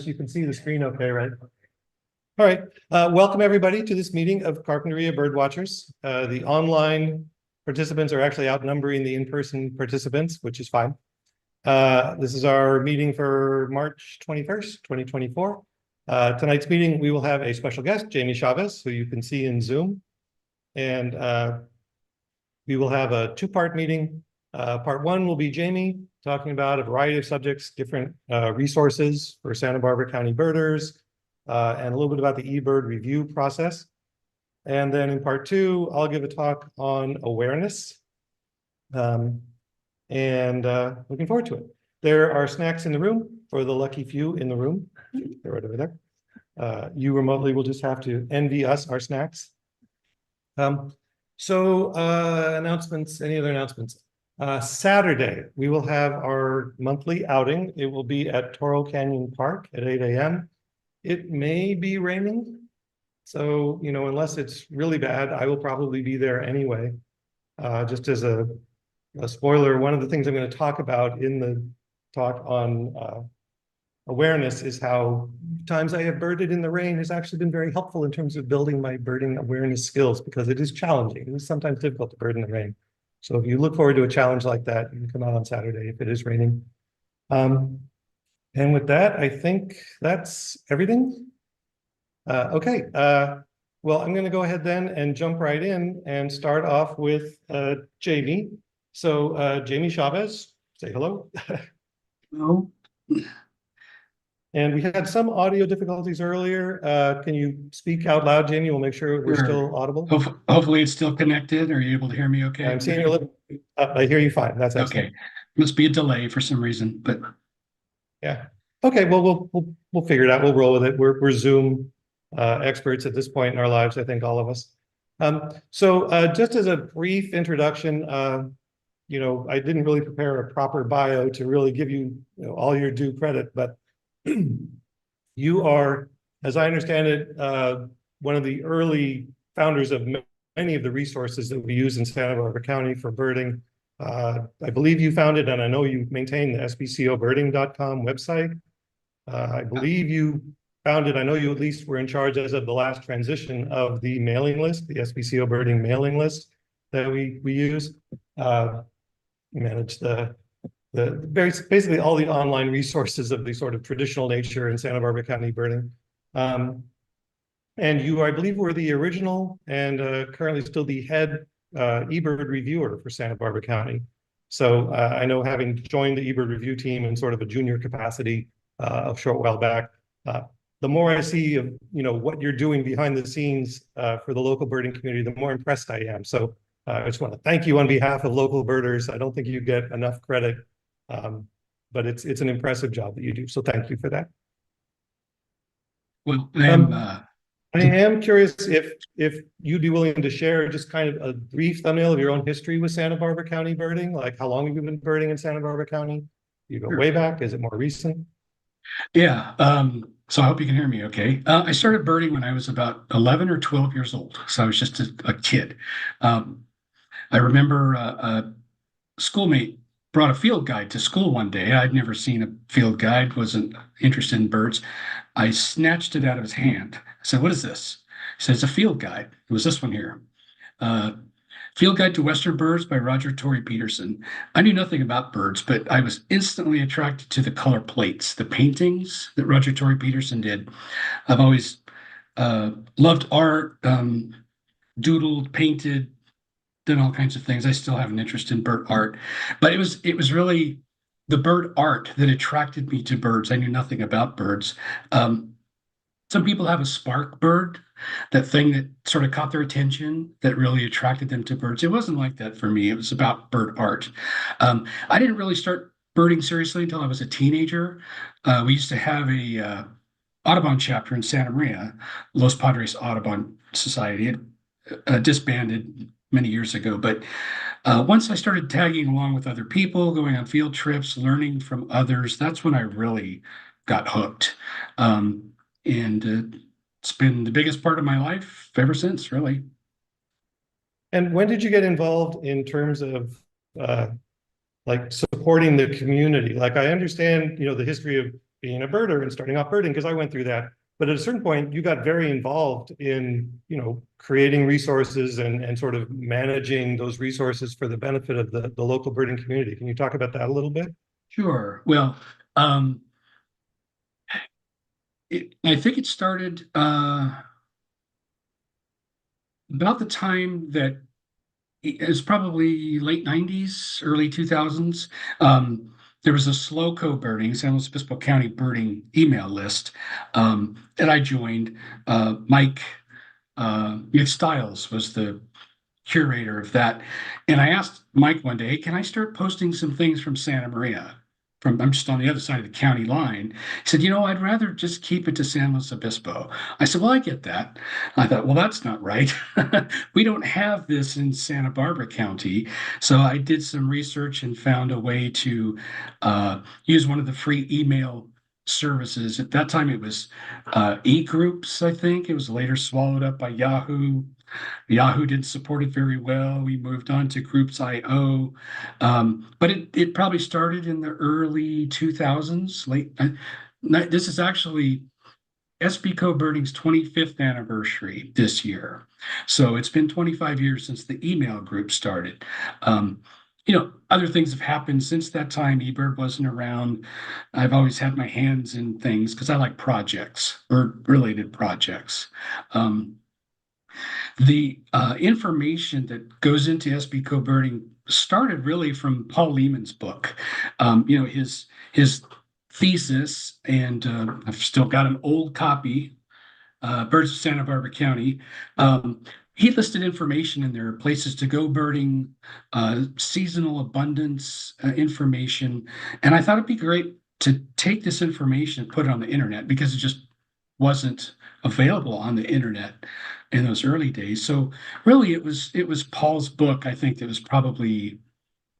You can see the screen okay, right? All right. Welcome everybody to this meeting of Carpinteria Birdwatchers. The online participants are actually outnumbering the in-person participants, which is fine. This is our meeting for March 21st, 2024. Tonight's meeting, we will have a special guest, Jamie Chavez, who you can see in Zoom. And we will have a two-part meeting. Part one will be Jamie talking about a variety of subjects, different resources for Santa Barbara County birders, and a little bit about the eBird review process. And then in part two, I'll give a talk on awareness. Looking forward to it. There are snacks in the room for the lucky few in the room. They're right over there. You remotely will just have to envy us our snacks. Announcements, any other announcements? Saturday, we will have our monthly outing. It will be at Toro Canyon Park at 8 a.m. It may be raining. So, unless it's really bad, I will probably be there anyway. Just as a spoiler, one of the things I'm going to talk about in the talk on awareness is how times I have birded in the rain has actually been very helpful in terms of building my birding awareness skills, because it is challenging. It is sometimes difficult to bird in the rain. So if you look forward to a challenge like that, you can come out on Saturday if it is raining. And with that, I think that's everything. Okay. Well, I'm going to go ahead then and jump right in and start off with Jamie. So Jamie Chavez, say hello. Hello. And we had some audio difficulties earlier. Can you speak out loud, Jamie? We'll make sure we're still audible. Hopefully it's still connected. Are you able to hear me okay? I'm seeing you a little, I hear you fine. That's excellent. Okay. Must be a delay for some reason, but yeah. Okay, well, we'll figure it out. We'll roll with it. We're Zoom experts at this point in our lives, I think, all of us. Just as a brief introduction, I didn't really prepare a proper bio to really give you, all your due credit, but you are, as I understand it, one of the early founders of many of the resources that we use in Santa Barbara County for birding. I believe you founded, and I know you maintain the sbcobirding.com website. I believe you founded, I know you at least were in charge as of the last transition of the mailing list, the SBCO birding mailing list that we use. Manage basically all the online resources of the sort of traditional nature in Santa Barbara County birding. And you, I believe, were the original and currently still the head eBird reviewer for Santa Barbara County. So I know, having joined the eBird review team in sort of a junior capacity a short while back, the more I see of what you're doing behind the scenes for the local birding community, the more impressed I am. So I just want to thank you on behalf of local birders. I don't think you get enough credit, but it's an impressive job that you do. So thank you for that. Well, I am curious if you'd be willing to share just kind of a brief thumbnail of your own history with Santa Barbara County birding. Like, how long have you been birding in Santa Barbara County? You go way back? Is it more recent? Yeah. So I hope you can hear me okay. I started birding when I was about 11 or 12 years old. So I was just a kid. I remember a schoolmate brought a field guide to school one day. I'd never seen a field guide, wasn't interested in birds. I snatched it out of his hand. I said, "What is this?" He said, "It's a field guide." It was this one here. Field Guide to Western Birds by Roger Torrey Peterson. I knew nothing about birds, but I was instantly attracted to the color plates, the paintings that Roger Torrey Peterson did. I've always loved art, doodled, painted, done all kinds of things. I still have an interest in bird art, but it was really the bird art that attracted me to birds. I knew nothing about birds. Some people have a spark bird, that thing that sort of caught their attention, that really attracted them to birds. It wasn't like that for me. It was about bird art. I didn't really start birding seriously until I was a teenager. We used to have a Audubon chapter in Santa Maria, Los Padres Audubon Society. It disbanded many years ago, but once I started tagging along with other people, going on field trips, learning from others, that's when I really got hooked. And it's been the biggest part of my life ever since, really. And when did you get involved in terms of like supporting the community? Like, I understand, the history of being a birder and starting off birding, because I went through that. But at a certain point, you got very involved in, creating resources and sort of managing those resources for the benefit of the local birding community. Can you talk about that a little bit? Sure. Well, I think it started about the time that it was probably late 90s, early 2000s. There was a SLOCO birding, San Luis Obispo County birding email list that I joined. Mike Stiles was the curator of that. And I asked Mike one day, can I start posting some things from Santa Maria? I'm just on the other side of the county line. He said, I'd rather just keep it to San Luis Obispo. I said, well, I get that. I thought, well, that's not right. We don't have this in Santa Barbara County. So I did some research and found a way to use one of the free email services. At that time, it was e-groups, I think. It was later swallowed up by Yahoo. Yahoo didn't support it very well. We moved on to Groups.io, but it probably started in the early 2000s. This is actually SBCO Birding's 25th anniversary this year, so it's been 25 years since the email group started. Other things have happened since that time. eBird wasn't around. I've always had my hands in things because I like projects, bird-related projects. The information that goes into SB birding started really from Paul Lehman's book. His thesis, and I've still got an old copy, Birds of Santa Barbara County. He listed information in there, places to go birding, seasonal abundance information, and I thought it'd be great to take this information and put it on the internet because it just wasn't available on the internet in those early days. So really, it was Paul's book, I think, that was probably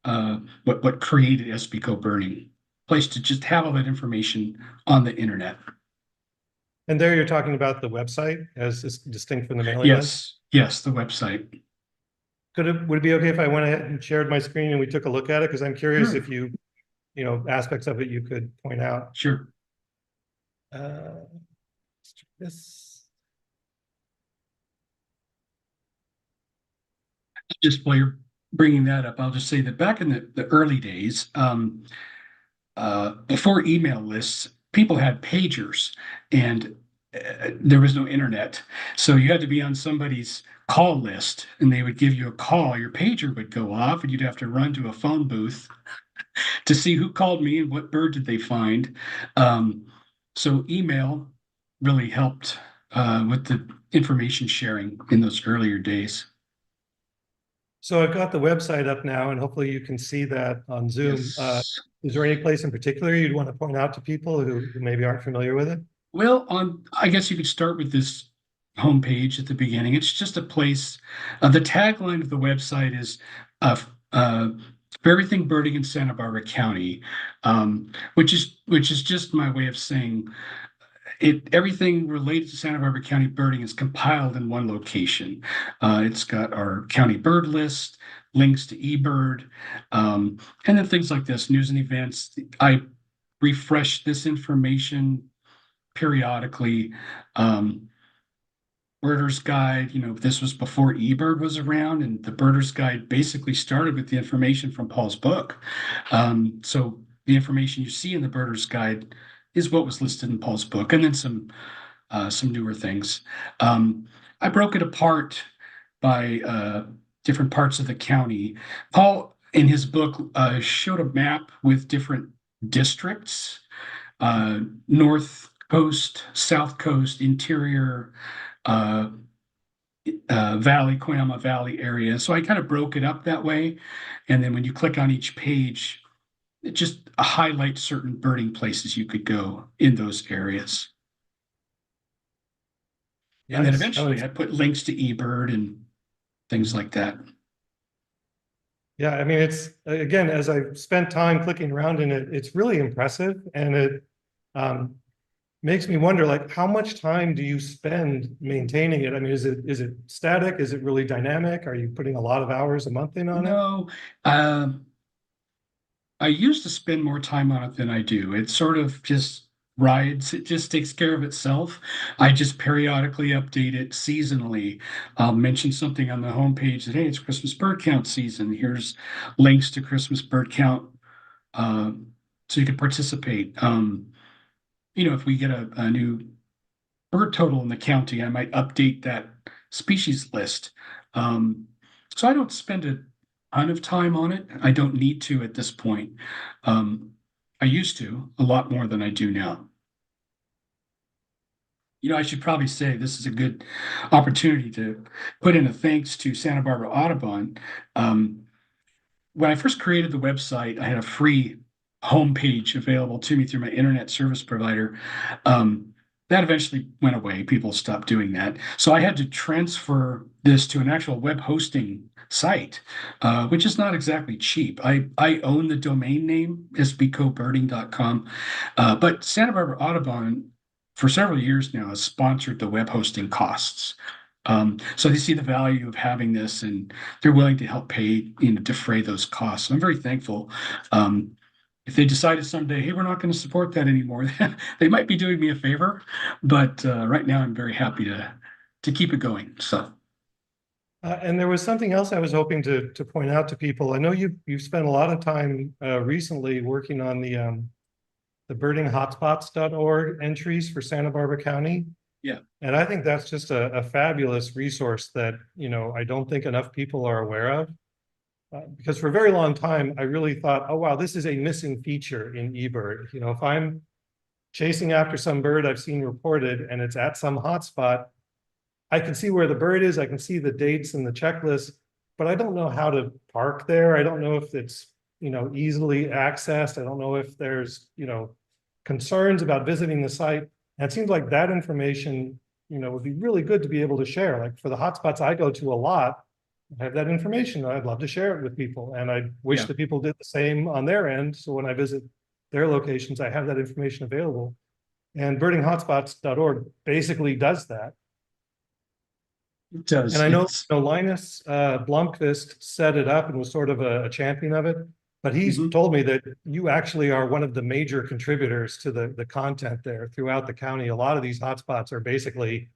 what created SBCO Birding, place to just have all that information on the internet. And there you're talking about the website as distinct from the mailing list? Yes, the website. Would it be okay if I went ahead and shared my screen and we took a look at it? Because I'm curious Sure. if aspects of it you could point out. Sure. This. Just while you're bringing that up, I'll just say that back in the early days, before email lists, people had pagers, and there was no internet. So you had to be on somebody's call list, and they would give you a call. Your pager would go off, and you'd have to run to a phone booth to see who called me and what bird did they find. So email really helped with the information sharing in those earlier days. So I've got the website up now, and hopefully you can see that on Zoom. Yes. Is there any place in particular you'd want to point out to people who maybe aren't familiar with it? Well, I guess you could start with this homepage at the beginning. It's just a place. The tagline of the website is for everything birding in Santa Barbara County, which is just my way of saying everything related to Santa Barbara County birding is compiled in one location. It's got our county bird list, links to eBird, and then things like this, news and events. I refresh this information periodically. Birder's Guide, this was before eBird was around, and the Birder's Guide basically started with the information from Paul's book. So the information you see in the Birder's Guide is what was listed in Paul's book, and then some newer things. I broke it apart by different parts of the county. Paul, in his book, showed a map with different districts, North Coast, South Coast, Interior, Valley, Coyama Valley area. So I kind of broke it up that way. And then when you click on each page, it just highlights certain birding places you could go in those areas. And then eventually I put links to eBird and things like that. Yeah, I mean, it's, again, as I've spent time clicking around in it, it's really impressive. And it makes me wonder, like, how much time do you spend maintaining it? I mean, is it static? Is it really dynamic? Are you putting a lot of hours a month in on it? No, I used to spend more time on it than I do. It's sort of just rides. It just takes care of itself. I just periodically update it seasonally. I'll mention something on the homepage that, hey, it's Christmas bird count season. Here's links to Christmas bird count, uh, so you can participate. If we get a new bird total in the county, I might update that species list. So I don't spend a ton of time on it. I don't need to at this point. I used to a lot more than I do now. I should probably say this is a good opportunity to put in a thanks to Santa Barbara Audubon. Um, when I first created the website, I had a free homepage available to me through my internet service provider. That eventually went away. People stopped doing that. So I had to transfer this to an actual web hosting site, which is not exactly cheap. I own the domain name, sbcobirding.com, but Santa Barbara Audubon for several years now has sponsored the web hosting costs. So they see the value of having this, and they're willing to help pay, defray those costs. So I'm very thankful. If they decided someday, hey, we're not going to support that anymore, they might be doing me a favor. But right now, I'm very happy to keep it going. So. And there was something else I was hoping to point out to people. I know you've spent a lot of time recently working on the birdinghotspots.org entries for Santa Barbara County. Yeah. And I think that's just a fabulous resource that, I don't think enough people are aware of. Because for a very long time, I really thought, oh, wow, this is a missing feature in eBird. If I'm chasing after some bird I've seen reported and it's at some hotspot, I can see where the bird is, I can see the dates and the checklist, but I don't know how to park there. I don't know if it's, easily accessed. I don't know if there's, concerns about visiting the site. And it seems like that information, would be really good to be able to share. Like for the hotspots I go to a lot, I have that information. I'd love to share it with people. And I wish that people did the same on their end. So when I visit their locations, I have that information available. And birdinghotspots.org basically does that. It does. And I know, Linus Blomqvist set it up and was sort of a champion of it. But he's told me that you actually are one of the major contributors to the content there throughout the county. A lot of these hotspots are basically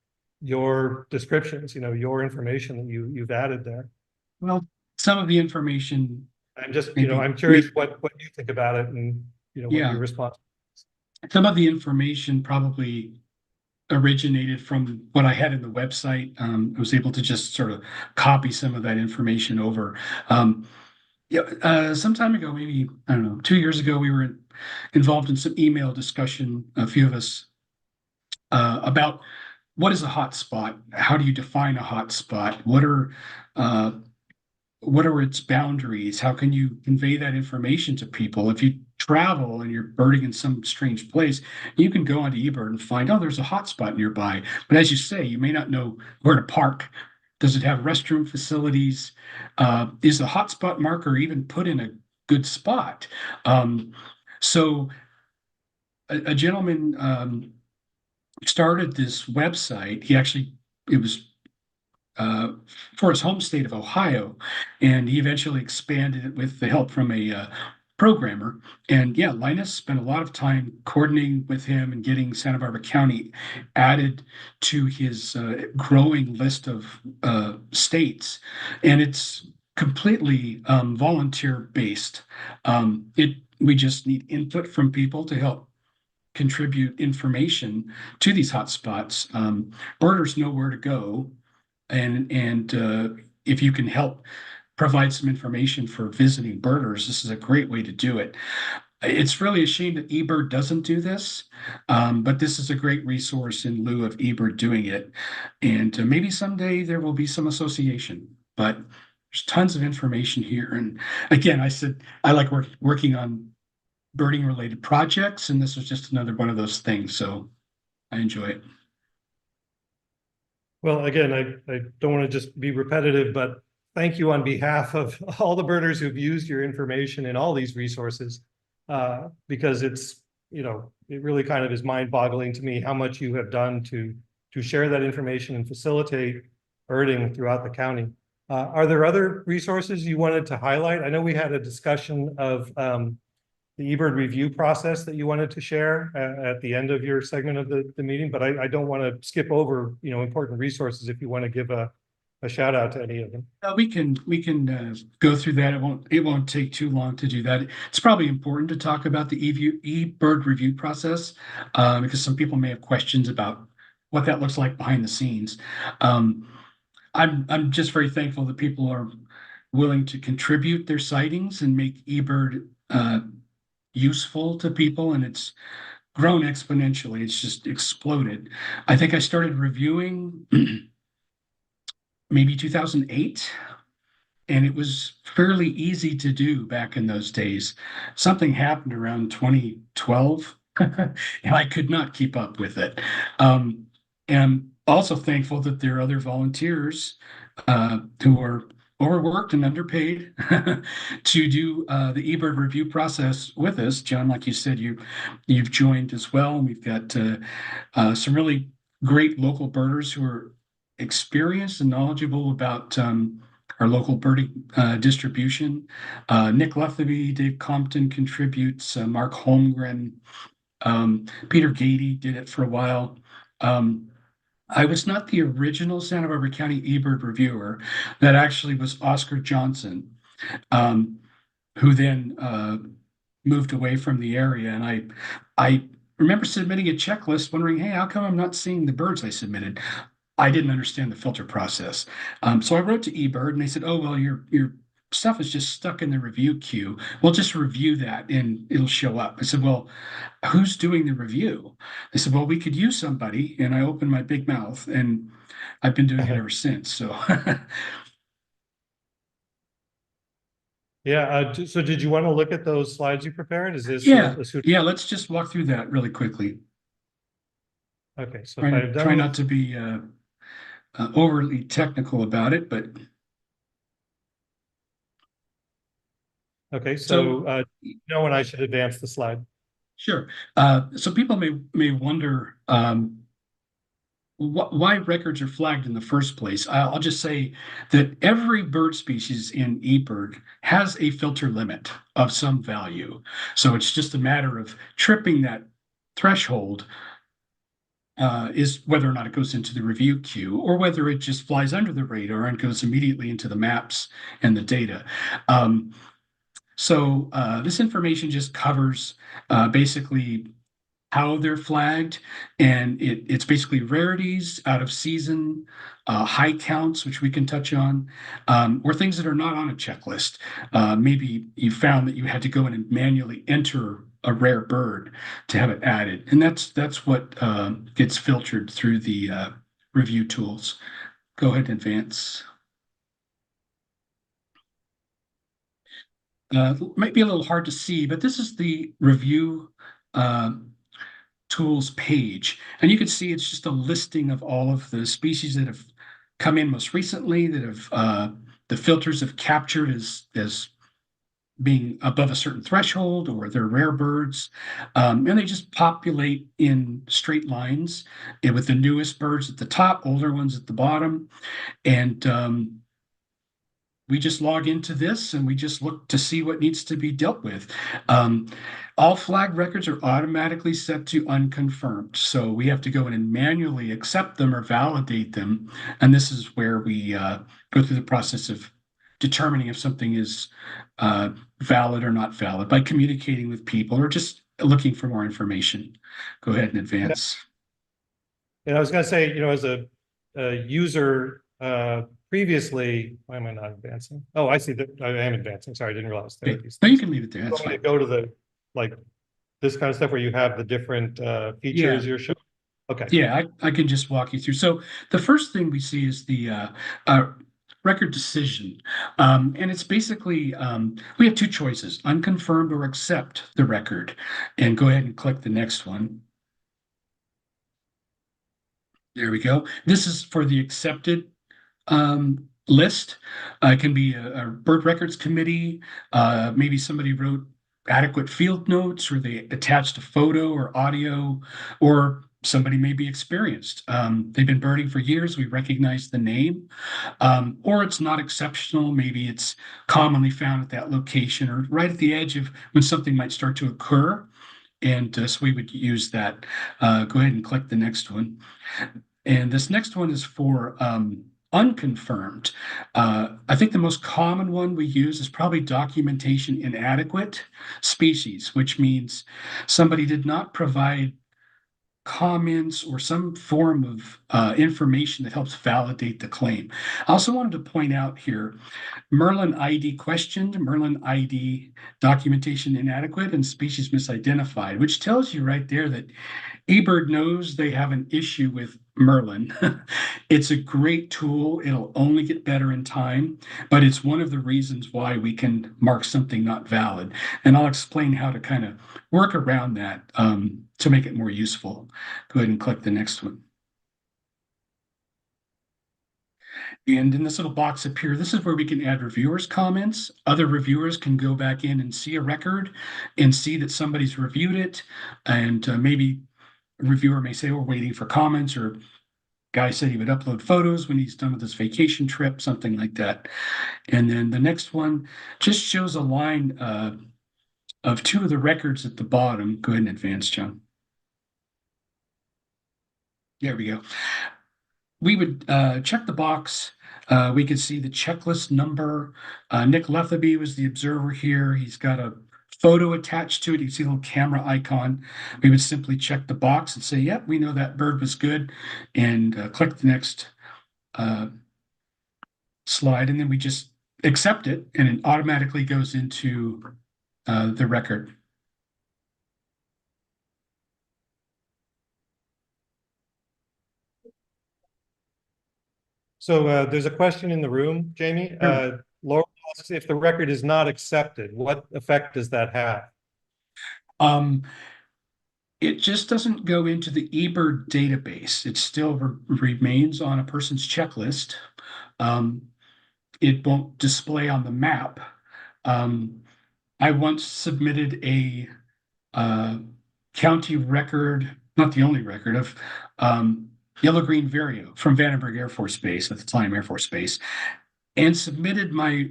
your descriptions, your information that you've added there. Well, some of the information. I'm just, I'm curious what you think about it and, what your response. Some of the information probably originated from what I had in the website. I was able to just sort of copy some of that information over. Some time ago, maybe, I don't know, 2 years ago, we were involved in some email discussion, a few of us, about what is a hotspot? How do you define a hotspot? What are its boundaries? How can you convey that information to people? If you travel and you're birding in some strange place, you can go onto eBird and find, oh, there's a hotspot nearby. But as you say, you may not know where to park. Does it have restroom facilities? Is the hotspot marker even put in a good spot? So a gentleman started this website. It was for his home state of Ohio, and he eventually expanded it with the help from a programmer. And yeah, Linus spent a lot of time coordinating with him and getting Santa Barbara County added to his growing list of states. And it's completely volunteer based. We just need input from people to help contribute information to these hotspots. Birders know where to go, and if you can help provide some information for visiting birders, this is a great way to do it. It's really a shame that eBird doesn't do this, but this is a great resource in lieu of eBird doing it. And maybe someday there will be some association, but there's tons of information here. And again, I said I like working on birding related projects, and this was just another one of those things. So I enjoy it. Well, again, I don't want to just be repetitive, but thank you on behalf of all the birders who've used your information in all these resources, because it's, it really kind of is mind-boggling to me how much you have done to share that information and facilitate birding throughout the county. Are there other resources you wanted to highlight? I know we had a discussion of the eBird review process that you wanted to share at the end of your segment of the meeting, but I don't want to skip over, important resources if you want to give a shout out to any of them. We can go through that. It won't take too long to do that. It's probably important to talk about the eBird review process because some people may have questions about what that looks like behind the scenes. Um, I'm just very thankful that people are willing to contribute their sightings and make eBird useful to people, and it's grown exponentially. It's just exploded. I think I started reviewing maybe 2008, and it was fairly easy to do back in those days. Something happened around 2012, and I could not keep up with it. And I'm also thankful that there are other volunteers who are overworked and underpaid to do the eBird review process with us. John, like you said, you've joined as well. And we've got some really great local birders who are experienced and knowledgeable about our local birding distribution. Nick Letheby, Dave Compton contributes, Mark Holmgren, Peter Gady did it for a while. I was not the original Santa Barbara County eBird reviewer. That actually was Oscar Johnson, um, who then moved away from the area. And I remember submitting a checklist, wondering, hey, how come I'm not seeing the birds I submitted? I didn't understand the filter process. So I wrote to eBird, and they said, oh, well, your stuff is just stuck in the review queue. We'll just review that and it'll show up. I said, well, who's doing the review? They said, well, we could use somebody. And I opened my big mouth, and I've been doing it ever since. So Yeah. So did you want to look at those slides you prepared? Is this yeah, a suit? yeah, let's just walk through that really quickly. Okay. So Try, if I've try done not to be overly technical about it, but okay. so So when I should advance the slide. sure. So people may wonder why records are flagged in the first place. I'll just say that every bird species in eBird has a filter limit of some value. So it's just a matter of tripping that threshold is whether or not it goes into the review queue or whether it just flies under the radar and goes immediately into the maps and the data. So this information just covers basically how they're flagged, and it's basically rarities, out of season, high counts, which we can touch on, or things that are not on a checklist. Maybe you found that you had to go in and manually enter a rare bird to have it added, and that's what gets filtered through the review tools. Go ahead and advance. Might be a little hard to see, but this is the review uh, tools page. And you can see it's just a listing of all of the species that have come in most recently, that have the filters have captured as being above a certain threshold, or they're rare birds. And they just populate in straight lines, and with the newest birds at the top, older ones at the bottom. And we just log into this and we just look to see what needs to be dealt with. All flag records are automatically set to unconfirmed. So we have to go in and manually accept them or validate them. And this is where we go through the process of determining if something is valid or not valid by communicating with people or just looking for more information. Go ahead and advance. And I was going to say, as a user previously, why am I not advancing? Oh, I see that I am advancing. Sorry, I didn't realize there were these No, you things. can leave it there. That's You want me fine. to go to the like this kind of stuff where you have the different features you're showing. Okay. Yeah, I can just walk you through. So the first thing we see is the record decision. And it's basically, we have two choices, unconfirmed or accept the record. And go ahead and click the next one. There we go. This is for the accepted list. It can be a bird records committee. Maybe somebody wrote adequate field notes, or they attached a photo or audio, or somebody may be experienced. They've been birding for years. We recognize the name, or it's not exceptional. Maybe it's commonly found at that location or right at the edge of when something might start to occur. And so we would use that. Go ahead and click the next one. And this next one is for unconfirmed. I think the most common one we use is probably documentation inadequate species, which means somebody did not provide comments or some form of information that helps validate the claim. I also wanted to point out here, Merlin ID questioned, Merlin ID documentation inadequate, and species misidentified, which tells you right there that eBird knows they have an issue with Merlin. It's a great tool. It'll only get better in time, but it's one of the reasons why we can mark something not valid. And I'll explain how to kind of work around that to make it more useful. Go ahead and click the next one. And in this little box up here, this is where we can add reviewers' comments. Other reviewers can go back in and see a record and see that somebody's reviewed it. And maybe a reviewer may say, we're waiting for comments, or guy said he would upload photos when he's done with his vacation trip, something like that. And then the next one just shows a line of two of the records at the bottom. Go ahead and advance, John. There we go. We would check the box. We could see the checklist number. Nick Letheby was the observer here. He's got a photo attached to it. You can see a little camera icon. We would simply check the box and say, yep, we know that bird was good, and click the next slide. And then we just accept it, and it automatically goes into the record. So there's a question in the room, Jamie. Sure. Laura asks, if the record is not accepted, what effect does that have? It just doesn't go into the eBird database. It still remains on a person's checklist. It won't display on the map. I once submitted a county record, not the only record, of yellow-green vireo from Vandenberg Air Force Base, at the time Air Force Base, and submitted my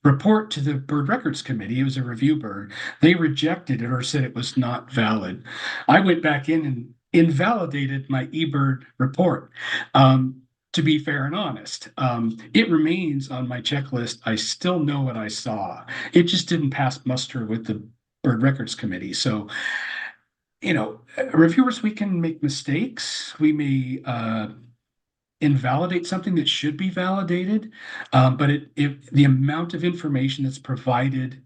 report to the Bird Records Committee. It was a review bird. They rejected it or said it was not valid. I went back in and invalidated my eBird report. To be fair and honest, it remains on my checklist. I still know what I saw. It just didn't pass muster with the Bird Records Committee. So, reviewers, we can make mistakes. We may invalidate something that should be validated, but if the amount of information that's provided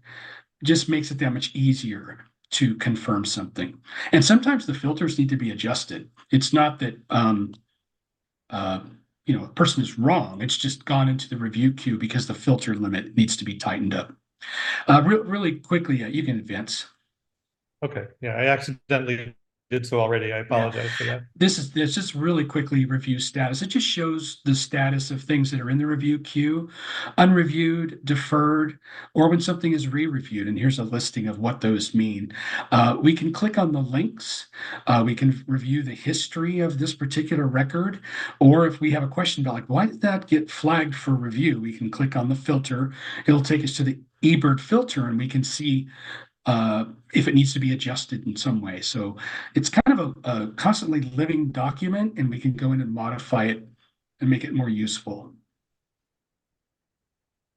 just makes it that much easier to confirm something. And sometimes the filters need to be adjusted. It's not that a person is wrong. It's just gone into the review queue because the filter limit needs to be tightened up. Really quickly, you can advance. Okay, yeah, I accidentally did so already. I apologize for that. This just really quickly review status. It just shows the status of things that are in the review queue, unreviewed, deferred, or when something is re-reviewed. And here's a listing of what those mean. We can click on the links. We can review the history of this particular record. Or if we have a question about, like, why did that get flagged for review? We can click on the filter. It'll take us to the eBird filter, and we can see if it needs to be adjusted in some way. So it's kind of a constantly living document, and we can go in and modify it and make it more useful.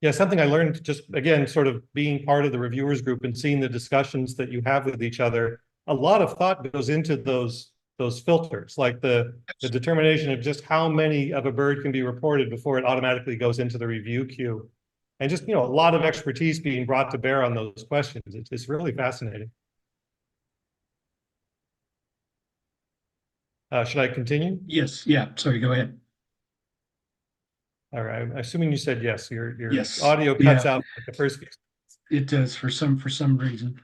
Yeah, something I learned just, again, sort of being part of the reviewers group and seeing the discussions that you have with each other. A lot of thought goes into those filters, like the determination of just how many of a bird can be reported before it automatically goes into the review queue. And just, a lot of expertise being brought to bear on those questions. It's really fascinating. Should I continue? Yes. Yeah. Sorry. Go ahead. All right. I'm assuming you said yes. Your Yes. audio cuts out at the first few. It does for some reason.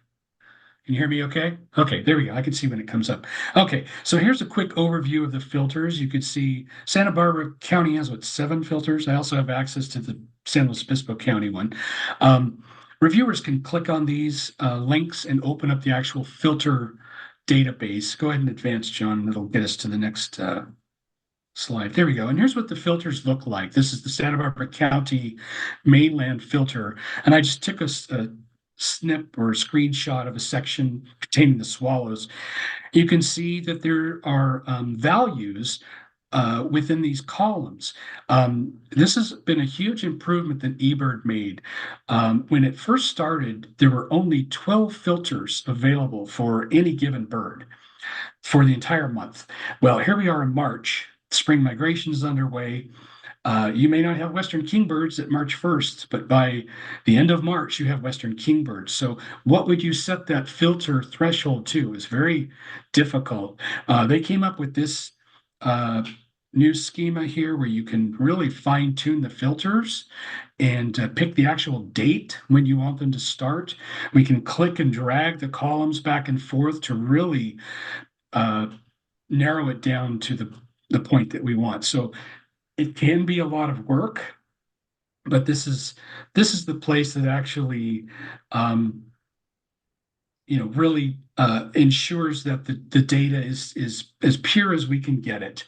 Can you hear me okay? Okay, there we go. I can see when it comes up. Okay, so here's a quick overview of the filters. You could see Santa Barbara County has, 7 filters. I also have access to the San Luis Obispo County one. Reviewers can click on these links and open up the actual filter database. Go ahead and advance, John. It'll get us to the next slide. There we go. And here's what the filters look like. This is the Santa Barbara County mainland filter. And I just took a snip or a screenshot of a section containing the swallows. You can see that there are values within these columns. This has been a huge improvement that eBird made. When it first started, there were only 12 filters available for any given bird for the entire month. Well, here we are in March. Spring migration is underway. You may not have Western kingbirds at March 1st, but by the end of March, you have Western kingbirds. So what would you set that filter threshold to? Is very difficult. They came up with this new schema here where you can really fine tune the filters and pick the actual date when you want them to start. We can click and drag the columns back and forth to really narrow it down to the point that we want. So it can be a lot of work, but this is the place that actually really ensures that the data is as pure as we can get it,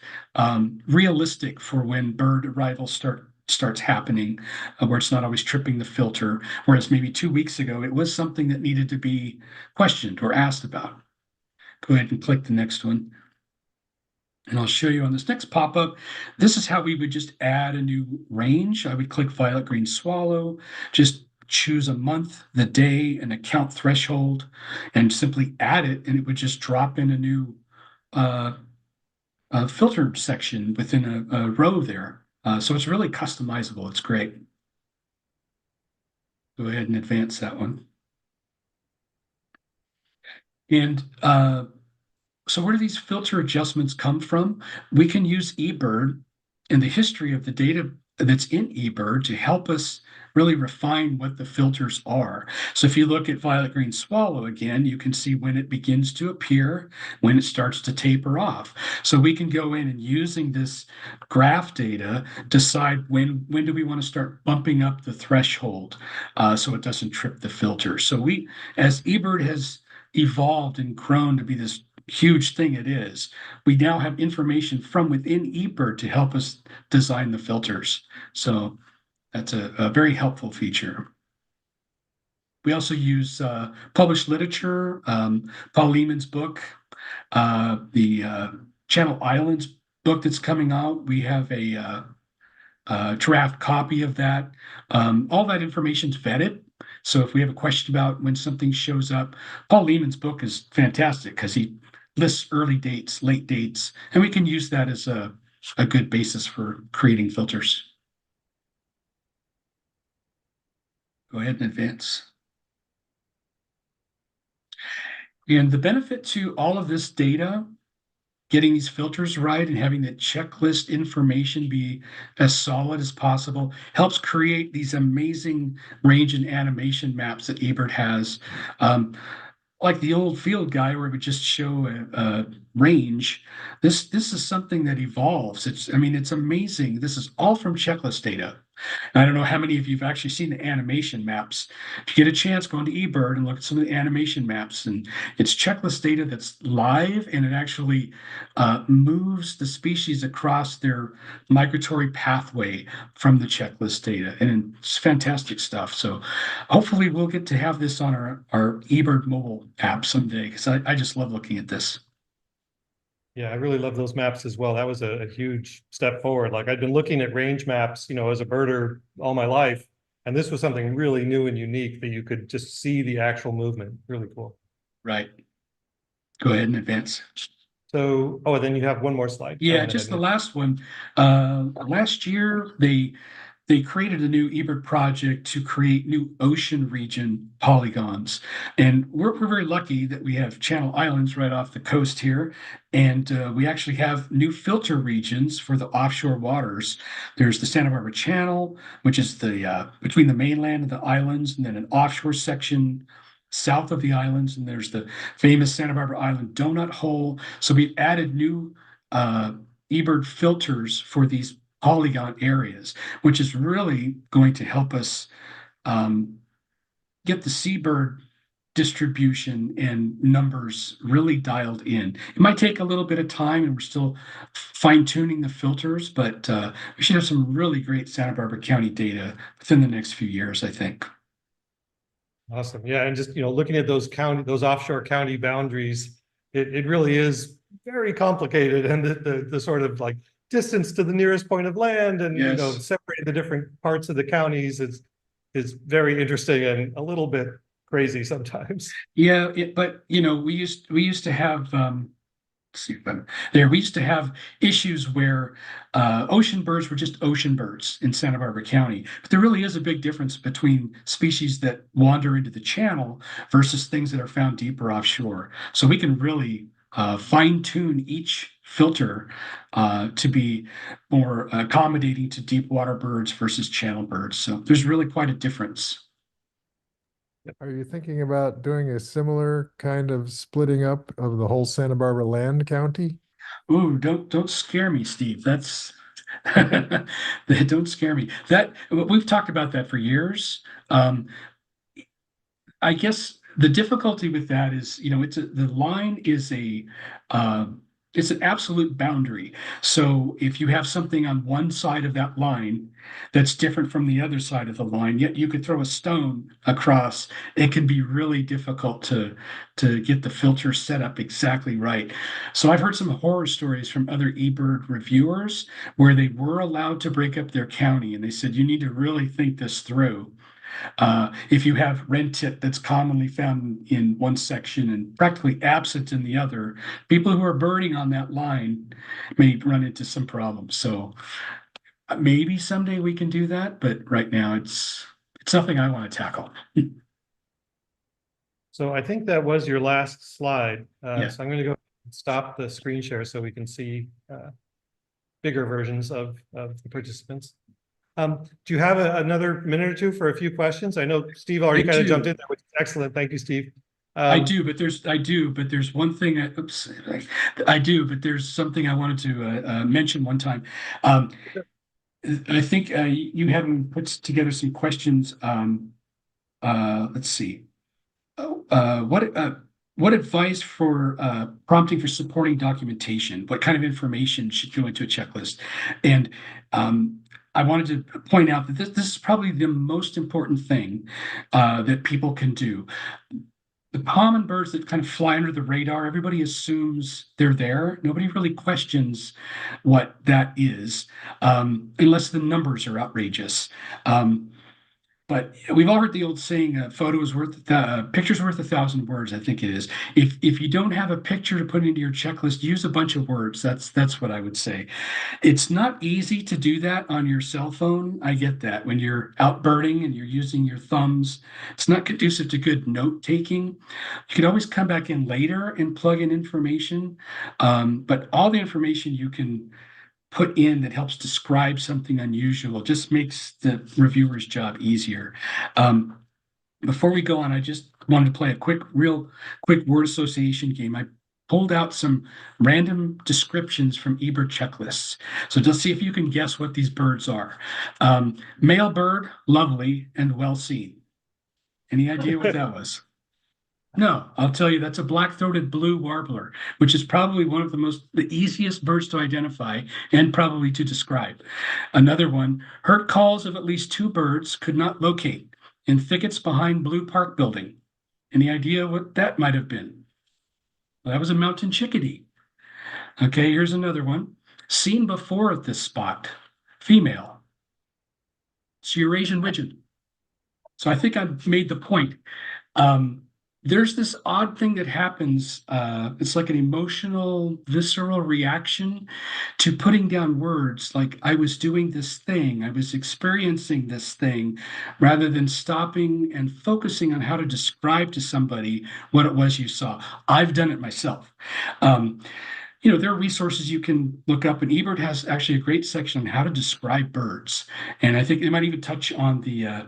realistic for when bird arrival starts happening, where it's not always tripping the filter, whereas maybe 2 weeks ago it was something that needed to be questioned or asked about. Go ahead and click the next one. And I'll show you on this next pop-up. This is how we would just add a new range. I would click violet green swallow, just choose a month, the day, and a count threshold, and simply add it, and it would just drop in a new filtered section within a row there. So it's really customizable. It's great. Go ahead and advance that one. And so where do these filter adjustments come from? We can use eBird and the history of the data that's in eBird to help us really refine what the filters are. So if you look at violet green swallow again, you can see when it begins to appear, when it starts to taper off. So we can go in and using this graph data, decide when do we want to start bumping up the threshold so it doesn't trip the filter. So we, as eBird has evolved and grown to be this huge thing it is, we now have information from within eBird to help us design the filters. So that's a very helpful feature. We also use published literature, Paul Lehman's book, the Channel Islands book that's coming out. We have a draft copy of that. All that information's vetted. So if we have a question about when something shows up, Paul Lehman's book is fantastic because he lists early dates, late dates, and we can use that as a good basis for creating filters. Go ahead and advance. And the benefit to all of this data, getting these filters right and having the checklist information be as solid as possible, helps create these amazing range and animation maps that eBird has. Like the old field guide where it would just show a range. This is something that evolves. It's amazing. This is all from checklist data. I don't know how many of you have actually seen the animation maps. If you get a chance, go into eBird and look at some of the animation maps. And it's checklist data that's live, and it actually moves the species across their migratory pathway from the checklist data. And it's fantastic stuff. So hopefully we'll get to have this on our eBird mobile app someday, because I just love looking at this. Yeah, I really love those maps as well. That was a huge step forward. Like I'd been looking at range maps, as a birder all my life, and this was something really new and unique that you could just see the actual movement. Really cool. Right. Go ahead and advance. So, and then you have one more slide. Yeah, just the last one. Last year, they created a new eBird project to create new ocean region polygons. And we're very lucky that we have Channel Islands right off the coast here. And we actually have new filter regions for the offshore waters. There's the Santa Barbara Channel, which is the between the mainland and the islands, and then an offshore section south of the islands. And there's the famous Santa Barbara Island donut hole. So we've added new eBird filters for these polygon areas, which is really going to help us get the seabird distribution and numbers really dialed in. It might take a little bit of time, and we're still fine-tuning the filters, but we should have some really great Santa Barbara County data within the next few years, I think. Awesome. Yeah, and just looking at those offshore county boundaries, it really is very complicated, and the sort of like distance to the nearest point of land, and Yes. separating the different parts of the counties is very interesting and a little bit crazy sometimes. Yeah, but we used to have let's see if there we used to have issues where ocean birds were just ocean birds in Santa Barbara County. But there really is a big difference between species that wander into the channel versus things that are found deeper offshore. So we can really fine tune each filter to be more accommodating to deep water birds versus channel birds. So there's really quite a difference. Are you thinking about doing a similar kind of splitting up of the whole Santa Barbara land county? Ooh, don't scare me, Steve. That's don't scare me. That we've talked about that for years. I guess the difficulty with that is, the line is uh, it's an absolute boundary. So if you have something on one side of that line that's different from the other side of the line, yet you could throw a stone across, it can be really difficult to get the filter set up exactly right. So I've heard some horror stories from other eBird reviewers where they were allowed to break up their county, and they said you need to really think this through. If you have red tip that's commonly found in one section and practically absent in the other, people who are birding on that line may run into some problems. So maybe someday we can do that, but right now it's something I want to tackle. So I think that was your last slide. Yeah. So I'm going to go stop the screen share so we can see bigger versions of the participants. Do you have another minute or two for a few questions? I know Steve already kind of jumped in there, which is excellent. Thank you, Steve. I do, but there's one thing. I do, but there's something I wanted to mention one time. I think you haven't put together some questions. Let's see. What advice for prompting for supporting documentation? What kind of information should go into a checklist? And I wanted to point out that this is probably the most important thing that people can do. The common birds that kind of fly under the radar, everybody assumes they're there. Nobody really questions what that is, unless the numbers are outrageous. But we've all heard the old saying, picture's worth 1,000 words, I think it is. If you don't have a picture to put into your checklist, use a bunch of words. That's what I would say. It's not easy to do that on your cell phone. I get that. When you're out birding and you're using your thumbs, it's not conducive to good note taking. You can always come back in later and plug in information. But all the information you can put in that helps describe something unusual just makes the reviewer's job easier. Before we go on, I just wanted to play a real quick word association game. I pulled out some random descriptions from eBird checklists. So just see if you can guess what these birds are. Male bird, lovely and well seen. Any idea what that was? No, I'll tell you, that's a black-throated blue warbler, which is probably one of the easiest birds to identify and probably to describe. Another one, heard calls of at least two birds, could not locate in thickets behind Blue Park building. Any idea what that might have been? Well, that was a mountain chickadee. Okay, here's another one. Seen before at this spot, female. It's Eurasian widgeon. So I think I've made the point. There's this odd thing that happens. It's like an emotional, visceral reaction to putting down words like, I was doing this thing, I was experiencing this thing, rather than stopping and focusing on how to describe to somebody what it was you saw. I've done it myself. There are resources you can look up, and eBird has actually a great section on how to describe birds. And I think they might even touch on the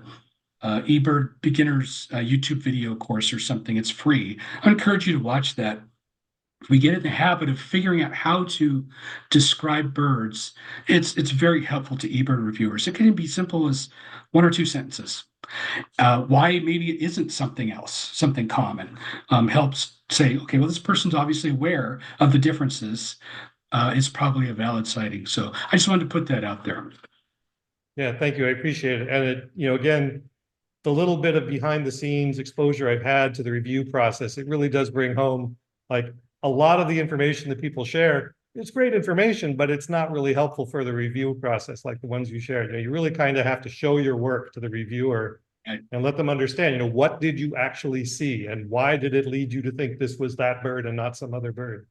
eBird beginners YouTube video course or something. It's free. I encourage you to watch that. we get in the habit of figuring out how to describe birds, it's very helpful to eBird reviewers. It can be simple as one or two sentences. Why maybe it isn't something else, something common, helps say, okay, well, this person's obviously aware of the differences. It's probably a valid sighting. So I just wanted to put that out there. Yeah, thank you. I appreciate it. And it, again, the little bit of behind the scenes exposure I've had to the review process, it really does bring home like a lot of the information that people share. It's great information, but it's not really helpful for the review process like the ones you shared. You really kind of have to show your work to the reviewer and let them understand, what did you actually see and why did it lead you to think this was that bird and not some other bird?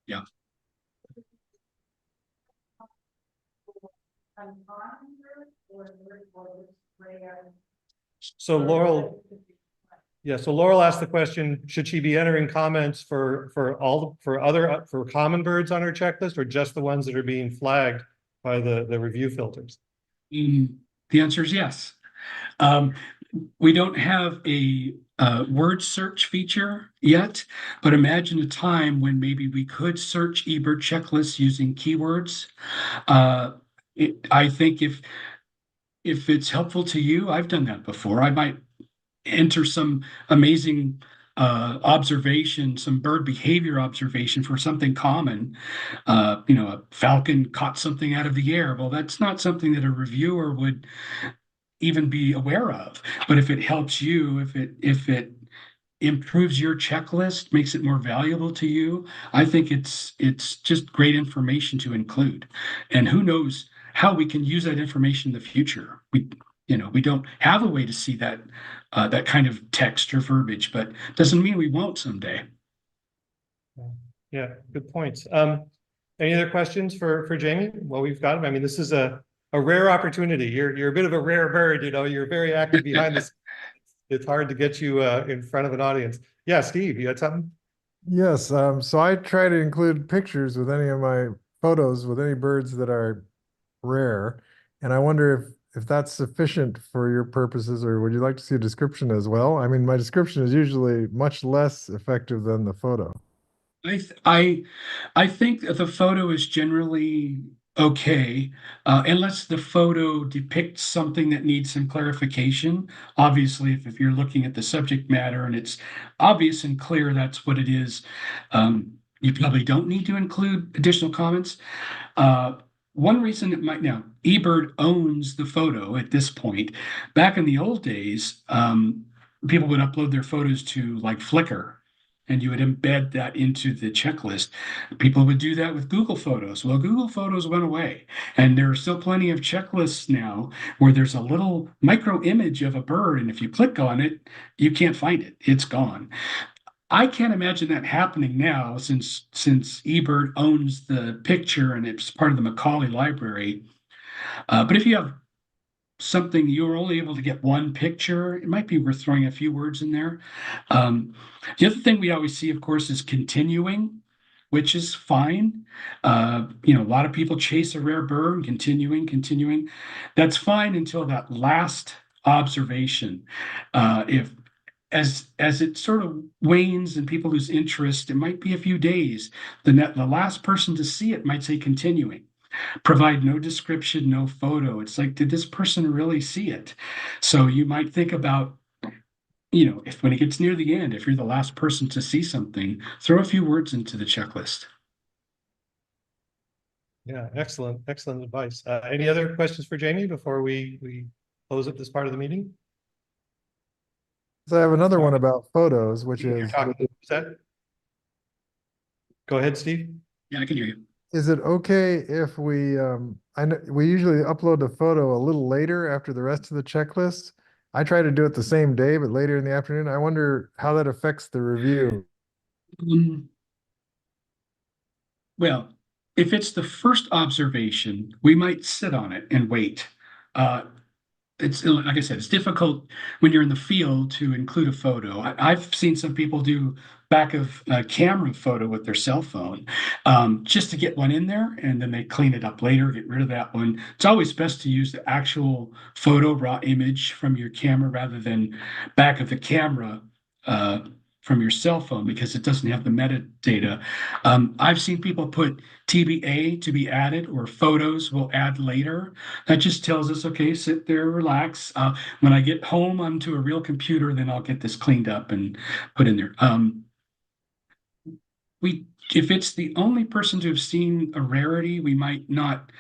Yeah. So Laurel, so Laurel asked the question, should she be entering comments for common birds on her checklist or just the ones that are being flagged by the review filters? The answer is yes. We don't have a word search feature yet, but imagine a time when maybe we could search eBird checklists using keywords. I think if it's helpful to you, I've done that before. I might enter some amazing observation, some bird behavior observation for something common. A falcon caught something out of the air. Well, that's not something that a reviewer would even be aware of. But if it helps you, if it improves your checklist, makes it more valuable to you, I think it's just great information to include. And who knows how we can use that information in the future. We don't have a way to see that that kind of text or verbiage, but doesn't mean we won't someday. Yeah, good points. Any other questions for Jamie? Well, we've got him. I mean, this is a rare opportunity. You're a bit of a rare bird, you're very active behind this. It's hard to get you in front of an audience. Yeah, Steve, you had something? Yes, so I try to include pictures with any of my photos with any birds that are rare, and I wonder if that's sufficient for your purposes, or would you like to see a description as well? I mean, my description is usually much less effective than the photo. I think that the photo is generally okay, unless the photo depicts something that needs some clarification. Obviously, if you're looking at the subject matter and it's obvious and clear that's what it is, you probably don't need to include additional comments. One reason it might now, eBird owns the photo at this point. Back in the old days, people would upload their photos to like Flickr, and you would embed that into the checklist. People would do that with Google Photos. Well, Google Photos went away, and there are still plenty of checklists now where there's a little micro image of a bird, and if you click on it, you can't find it. It's gone. I can't imagine that happening now since eBird owns the picture and it's part of the Macaulay library. But if you have something you're only able to get one picture, it might be worth throwing a few words in there. The other thing we always see, of course, is continuing, which is fine. A lot of people chase a rare bird, continuing. That's fine until that last observation. If as it sort of wanes and people lose interest, it might be a few days. The last person to see it might say continuing. Provide no description, no photo. It's like, did this person really see it? So you might think about, if when it gets near the end, if you're the last person to see something, throw a few words into the checklist. Yeah, excellent advice. Any other questions for Jamie before we close up this part of the meeting? So I have another one about photos, which You're is, talking set. Go ahead, Steve. Yeah, I can hear you. is it okay if I know we usually upload the photo a little later after the rest of the checklist. I try to do it the same day, but later in the afternoon. I wonder how that affects the review. Well, if it's the first observation, we might sit on it and wait. It's like I said, it's difficult when you're in the field to include a photo. I've seen some people do back of a camera photo with their cell phone, just to get one in there, and then they clean it up later, get rid of that one. It's always best to use the actual photo raw image from your camera rather than back of the camera from your cell phone because it doesn't have the metadata. I've seen people put TBA to be added or photos will add later. That just tells us, okay, sit there, relax. When I get home onto a real computer, then I'll get this cleaned up and put in there. If it's the only person to have seen a rarity, we might not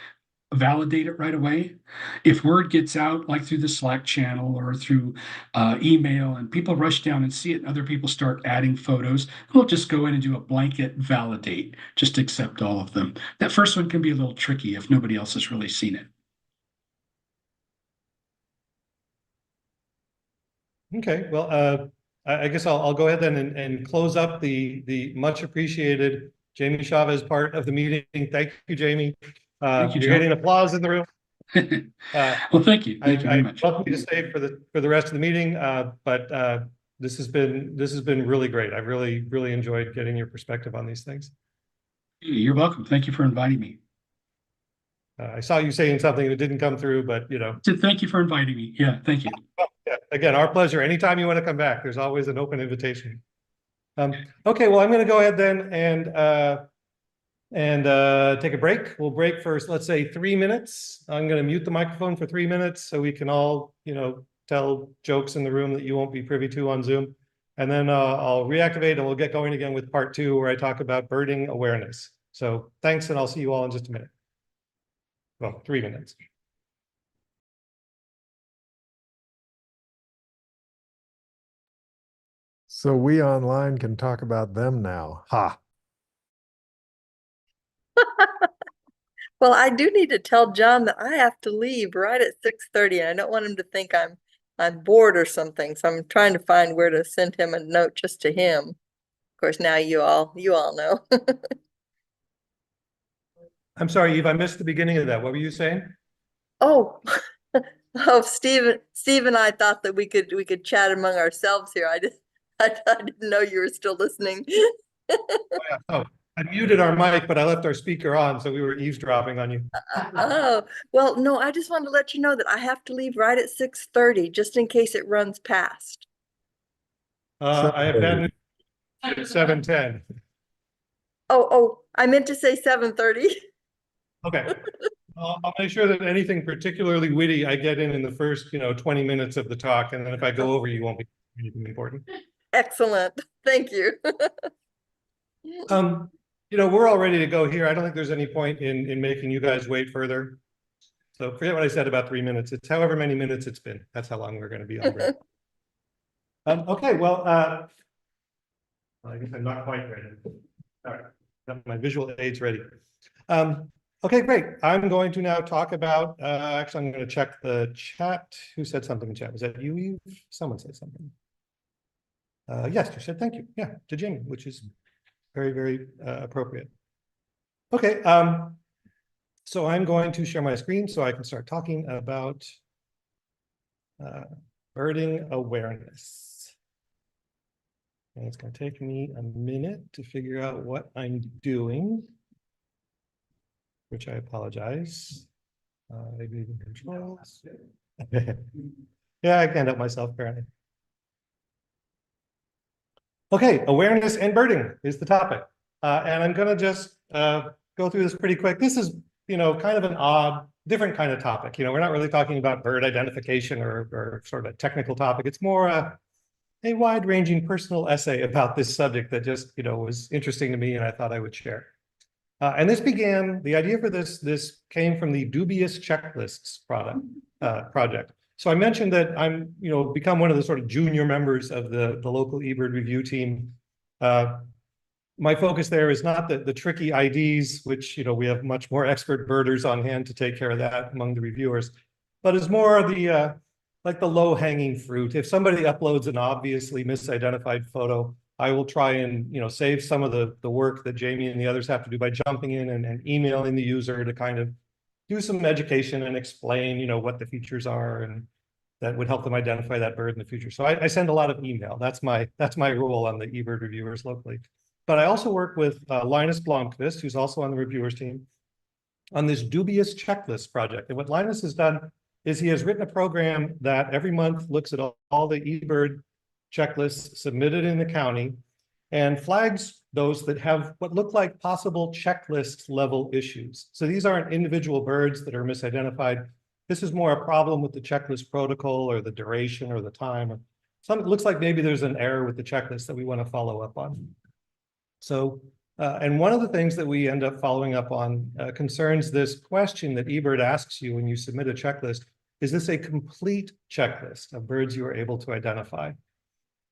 validate it right away. If word gets out, like through the Slack channel or through email, and people rush down and see it, and other people start adding photos, we'll just go in and do a blanket validate, just accept all of them. That first one can be a little tricky if nobody else has really seen it. Okay, well, I guess I'll go ahead then and close up the much appreciated Jamie Chavez part of the meeting. Thank you, Jamie. Thank you, You're Joe. getting applause in the room. Well, thank you. Thank you very much. Welcome you to stay for the rest of the meeting, but this has been really great. I've really enjoyed getting your perspective on these things. You're welcome. Thank you for inviting me. I saw you saying something that didn't come through, but you know. So thank you for inviting me. Yeah, thank you. Yeah, again, our pleasure. Anytime you want to come back, there's always an open invitation. Okay, well, I'm going to go ahead then and take a break. We'll break for, let's say, 3 minutes. I'm going to mute the microphone for 3 minutes so we can all, you know, tell jokes in the room that you won't be privy to on Zoom. And then I'll reactivate and we'll get going again with part 2 where I talk about birding awareness. So thanks, and I'll see you all in just a minute. Well, 3 minutes. So we online can talk about them now. Ha. Well, I do need to tell John that I have to leave right at 6:30, and I don't want him to think I'm bored or something. So I'm trying to find where to send him a note just to him. Of course, now you all know. I'm sorry, Eve, I missed the beginning of that. What were you saying? Oh, oh, Steve and I thought that we could chat among ourselves here. I didn't know you were still listening. Oh, I muted our mic, but I left our speaker on, so we were eavesdropping on you. Oh, well, no, I just wanted to let you know that I have to leave right at 6:30, just in case it runs past. I have bad news at 7:10. Oh, I meant to say 7:30. Okay. I'll make sure that anything particularly witty I get in the first, 20 minutes of the talk, and then if I go over, you won't be anything important. Excellent. Thank you. We're all ready to go here. I don't think there's any point in making you guys wait further. So forget what I said about 3 minutes. It's however many minutes it's been. That's how long we're going to be on break. Okay, well, I guess I'm not quite ready. All right, got my visual aids ready. Okay, great. I'm going to now talk about, actually, I'm going to check the chat. Who said something in chat? Was that you, Eve? Someone said something. Yes, you said thank you. Yeah, to Jamie, which is very appropriate. Okay, so I'm going to share my screen so I can start talking about birding awareness. And it's going to take me a minute to figure out what I'm doing, which I apologize. Maybe even controls. Yeah, I can't help myself apparently. Okay, awareness and birding is the topic. And I'm going to just go through this pretty quick. This is, kind of an odd, different kind of topic. We're not really talking about bird identification or sort of a technical topic. It's more a wide-ranging personal essay about this subject that just, was interesting to me and I thought I would share. And the idea for this came from the Dubious Checklists project. So I mentioned that I'm, become one of the sort of junior members of the local eBird review team. My focus there is not the tricky IDs, which, we have much more expert birders on hand to take care of that among the reviewers, but is more the like the low-hanging fruit. If somebody uploads an obviously misidentified photo, I will try and save some of the work that Jamie and the others have to do by jumping in and emailing the user to kind of do some education and explain what the features are and that would help them identify that bird in the future. So I send a lot of email. That's my role on the eBird reviewers locally. But I also work with Linus Blomqvist, who's also on the reviewers team, on this Dubious Checklist project. And what Linus has done is he has written a program that every month looks at all the eBird checklists submitted in the county and flags those that have what look like possible checklist level issues. So these aren't individual birds that are misidentified. This is more a problem with the checklist protocol or the duration or the time. Or something. It looks like maybe there's an error with the checklist that we want to follow up on. So, and one of the things that we end up following up on concerns this question that eBird asks you when you submit a checklist. Is this a complete checklist of birds you are able to identify?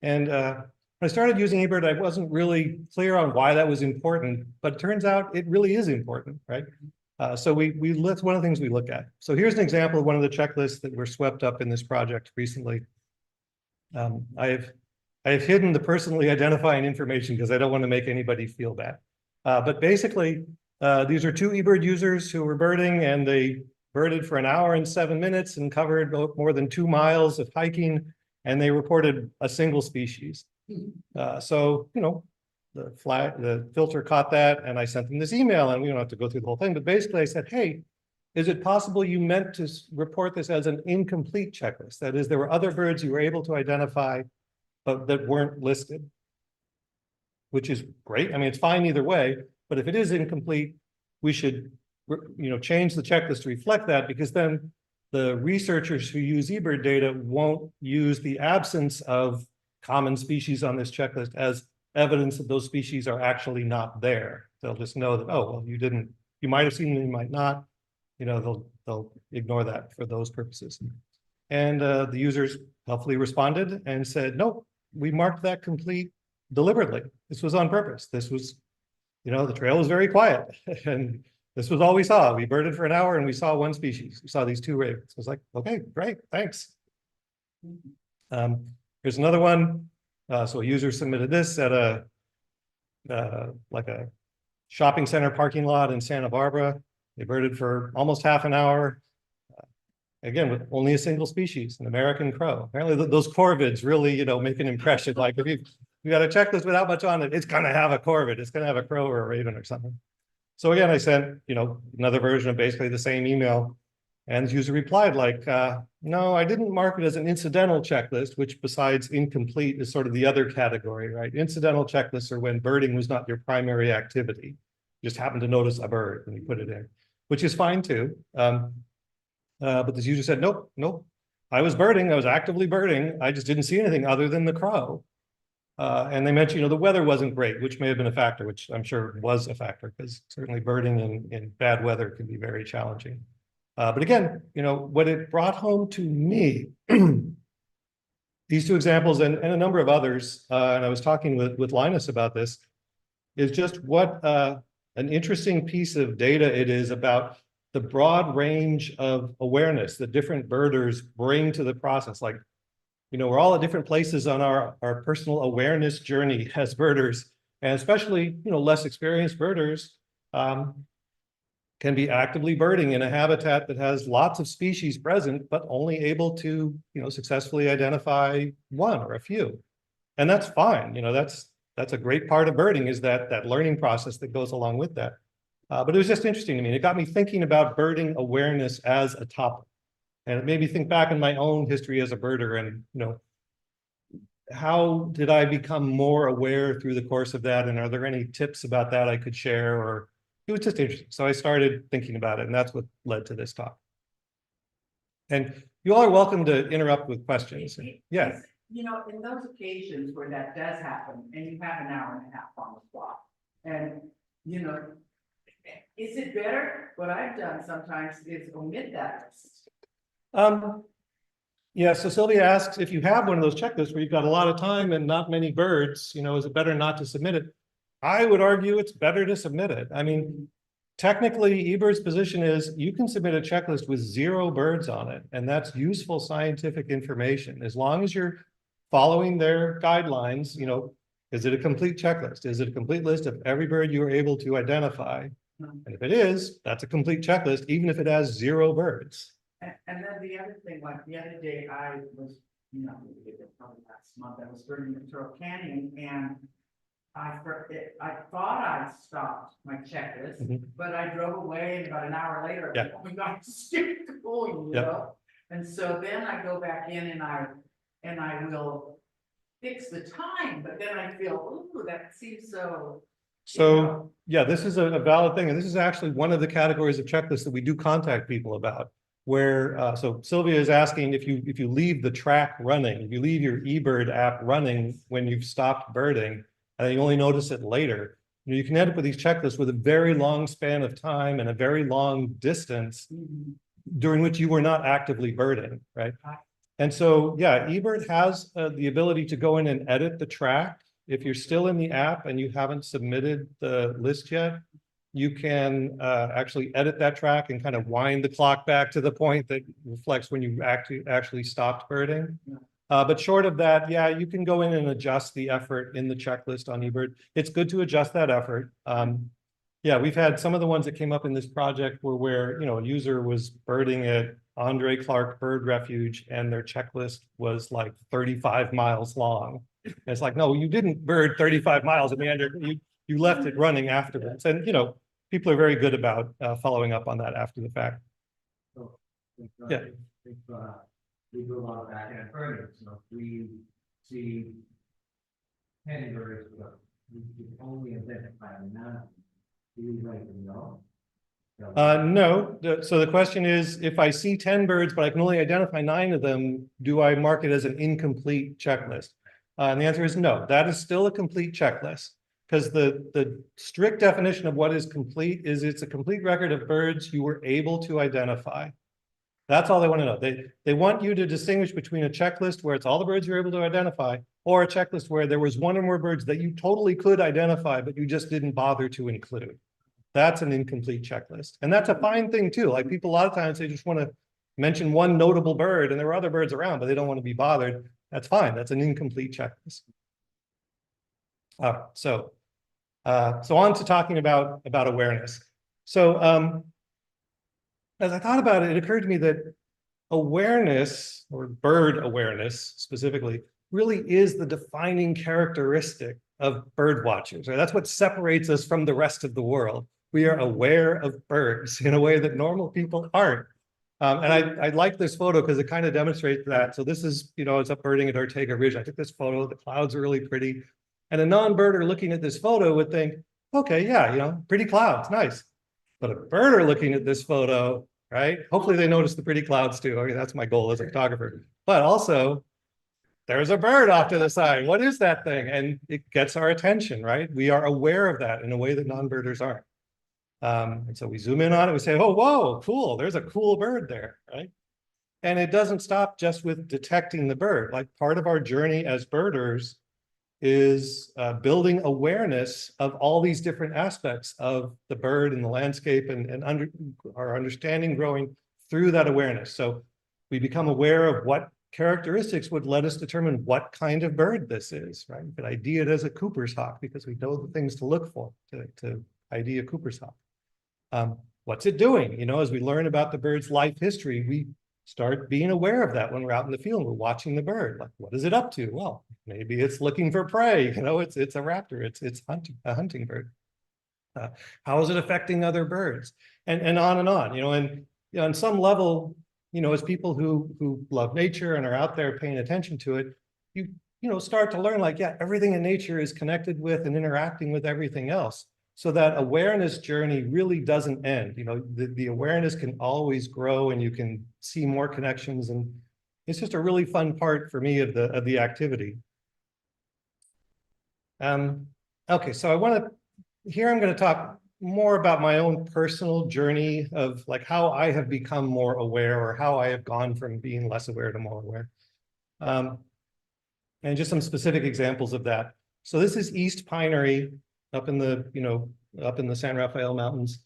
And when I started using eBird, I wasn't really clear on why that was important, but it turns out it really is important, right? So one of the things we look at. So here's an example of one of the checklists that were swept up in this project recently. I have hidden the personally identifying information because I don't want to make anybody feel bad. But basically, these are 2 eBird users who were birding, and they birded for 1 hour and 7 minutes and covered more than 2 miles of hiking, and they reported a single species. So, you know, the filter caught that, and I sent them this email, and we don't have to go through the whole thing, but basically I said, hey, is it possible you meant to report this as an incomplete checklist? That is, there were other birds you were able to identify, but that weren't listed, which is great. I mean, it's fine either way, but if it is incomplete, we should, you know, change the checklist to reflect that, because then the researchers who use eBird data won't use the absence of common species on this checklist as evidence that those species are actually not there. They'll just know that, oh, well, you might have seen them, you might not. You know, they'll ignore that for those purposes. And the users helpfully responded and said, no, we marked that complete deliberately. This was on purpose. This was, you know, the trail was very quiet, and this was all we saw. We birded for 1 hour and we saw 1 species. We saw these 2 ravens. I was like, okay, great, thanks. Here's another one. So a user submitted this at like a shopping center parking lot in Santa Barbara. They birded for almost half an hour. Again, with only a single species, an American crow. Apparently those corvids really, you know, make an impression. Like if you got a checklist without much on it, it's gonna have a corvid. It's gonna have a crow or a raven or something. So again, I sent, you know, another version of basically the same email, and the user replied like, no, I didn't mark it as an incidental checklist, which besides incomplete is sort of the other category, right? Incidental checklists are when birding was not your primary activity. You just happened to notice a bird when you put it in, which is fine too. But this user said, nope, I was birding, I was actively birding. I just didn't see anything other than the crow. And they mentioned, you know, the weather wasn't great, which may have been a factor, which I'm sure was a factor, because certainly birding in bad weather can be very challenging. But again, you know, what it brought home to me, these 2 examples and a number of others, and I was talking with Linus about this, is just what an interesting piece of data it is about the broad range of awareness that different birders bring to the process. Like, you know, we're all at different places on our personal awareness journey as birders, and especially, you know, less experienced birders can be actively birding in a habitat that has lots of species present, but only able to, you know, successfully identify 1 or a few. And that's fine. You know, that's a great part of birding, is that learning process that goes along with that. But it was just interesting to me. It got me thinking about birding awareness as a topic. And it made me think back in my own history as a birder, and, you know, how did I become more aware through the course of that? And are there any tips about that I could share? Or it was just interesting. So I started thinking about it, and that's what led to this talk. And you all are welcome to interrupt with questions. Yeah. You know, in those occasions where that does happen, and you have 1.5 hours on the spot, and, you know, is it better? What I've done sometimes is omit that list. Yeah, so Sylvia asks, if you have one of those checklists where you've got a lot of time and not many birds, you know, is it better not to submit it? I would argue it's better to submit it. I mean, technically, eBird's position is you can submit a checklist with 0 birds on it, and that's useful scientific information. As long as you're following their guidelines, you know, is it a complete checklist? Is it a complete list of every bird you were able to identify? And if it is, that's a complete checklist, even if it has 0 birds. And then the other thing, like the other day, I was, you know, probably last month, I was birding in Turtle Canyon, and I thought I'd stopped my checklist, but I drove away, and about 1 hour later, Yeah. oh my God, still going, you know? And so then I go back in and I will fix the time, but then I feel, ooh, that seems so. So, yeah, this is a valid thing, and this is actually one of the categories of checklists that we do contact people about. Where, so Sylvia is asking if you leave the track running, if you leave your eBird app running when you've stopped birding, and you only notice it later, you can end up with these checklists with a very long span of time and a very long distance during which you were not actively birding, right? And so, yeah, eBird has the ability to go in and edit the track. If you're still in the app and you haven't submitted the list yet, you can actually edit that track and kind of wind the clock back to the point that reflects when you actually stopped birding. But short of that, yeah, you can go in and adjust the effort in the checklist on eBird. It's good to adjust that effort. Yeah, we've had some of the ones that came up in this project were where, a user was birding at Andre Clark Bird Refuge and their checklist was like 35 miles long. And it's like, no, you didn't bird 35 miles at Meander. You left it running afterwards. And, people are very good about following up on that after the fact. So, Yeah. If we do a lot of back end birding, so if we see 10 birds, but we can only identify 9, do you like to know? No. So the question is, if I see 10 birds, but I can only identify 9 of them, do I mark it as an incomplete checklist? And the answer is no. That is still a complete checklist. Because the strict definition of what is complete is it's a complete record of birds you were able to identify. That's all they want to know. They want you to distinguish between a checklist where it's all the birds you're able to identify, or a checklist where there was one or more birds that you totally could identify, but you just didn't bother to include. That's an incomplete checklist. And that's a fine thing too. Like people, a lot of times they just want to mention one notable bird and there were other birds around, but they don't want to be bothered. That's fine. That's an incomplete checklist. So on to talking about awareness. So as I thought about it, it occurred to me that awareness, or bird awareness specifically, really is the defining characteristic of bird watchers. Right? That's what separates us from the rest of the world. We are aware of birds in a way that normal people aren't. And I like this photo because it kind of demonstrates that. So this is, it's up birding at Ortega Ridge. I took this photo. The clouds are really pretty. And a non-birder looking at this photo would think, okay, yeah, pretty clouds, nice. But a birder looking at this photo, right? Hopefully they notice the pretty clouds too. Okay, that's my goal as a photographer. But also, there's a bird off to the side. What is that thing? And it gets our attention, right? We are aware of that in a way that non-birders aren't. And so we zoom in on it, we say, oh, whoa, cool, there's a cool bird there, right? And it doesn't stop just with detecting the bird. Like part of our journey as birders is building awareness of all these different aspects of the bird and the landscape and our understanding growing through that awareness. So we become aware of what characteristics would let us determine what kind of bird this is, right? We could ID it as a Cooper's hawk because we know the things to look for to ID a Cooper's hawk. What's it doing? As we learn about the bird's life history, we start being aware of that when we're out in the field, we're watching the bird. Like, what is it up to? Well, maybe it's looking for prey. It's a raptor. It's a hunting bird. How is it affecting other birds? And on and on. And on some level, as people who love nature and are out there paying attention to it, you start to learn like, yeah, everything in nature is connected with and interacting with everything else. So that awareness journey really doesn't end. The awareness can always grow and you can see more connections. And it's just a really fun part for me of the activity. Okay, so I'm going to talk more about my own personal journey of like how I have become more aware or how I have gone from being less aware to more aware. And just some specific examples of that. So this is East Pinery up in the San Rafael Mountains.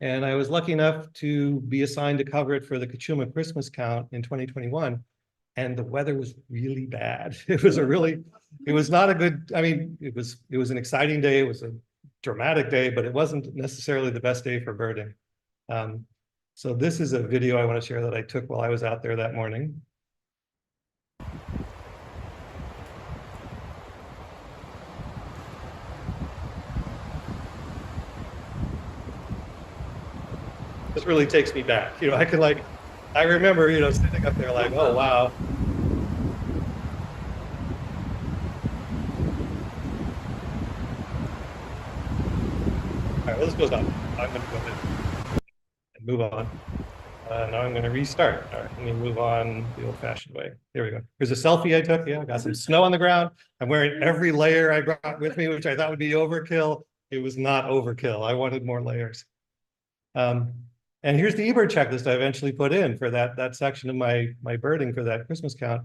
And I was lucky enough to be assigned to cover it for the Kachuma Christmas count in 2021. And the weather was really bad. It was not a good, it was an exciting day. It was a dramatic day, but it wasn't necessarily the best day for birding. So this is a video I want to share that I took while I was out there that morning. This really takes me back. I remember, sitting up there like, oh, wow. goes up. I'm gonna go ahead and move on. Now I'm gonna restart. All right, let me move on the old fashioned way. There we go. Here's a selfie I took. Yeah, I got some snow on the ground. I'm wearing every layer I brought with me, which I thought would be overkill. It was not overkill. I wanted more layers. And here's the eBird checklist I eventually put in for that section of my birding for that Christmas count.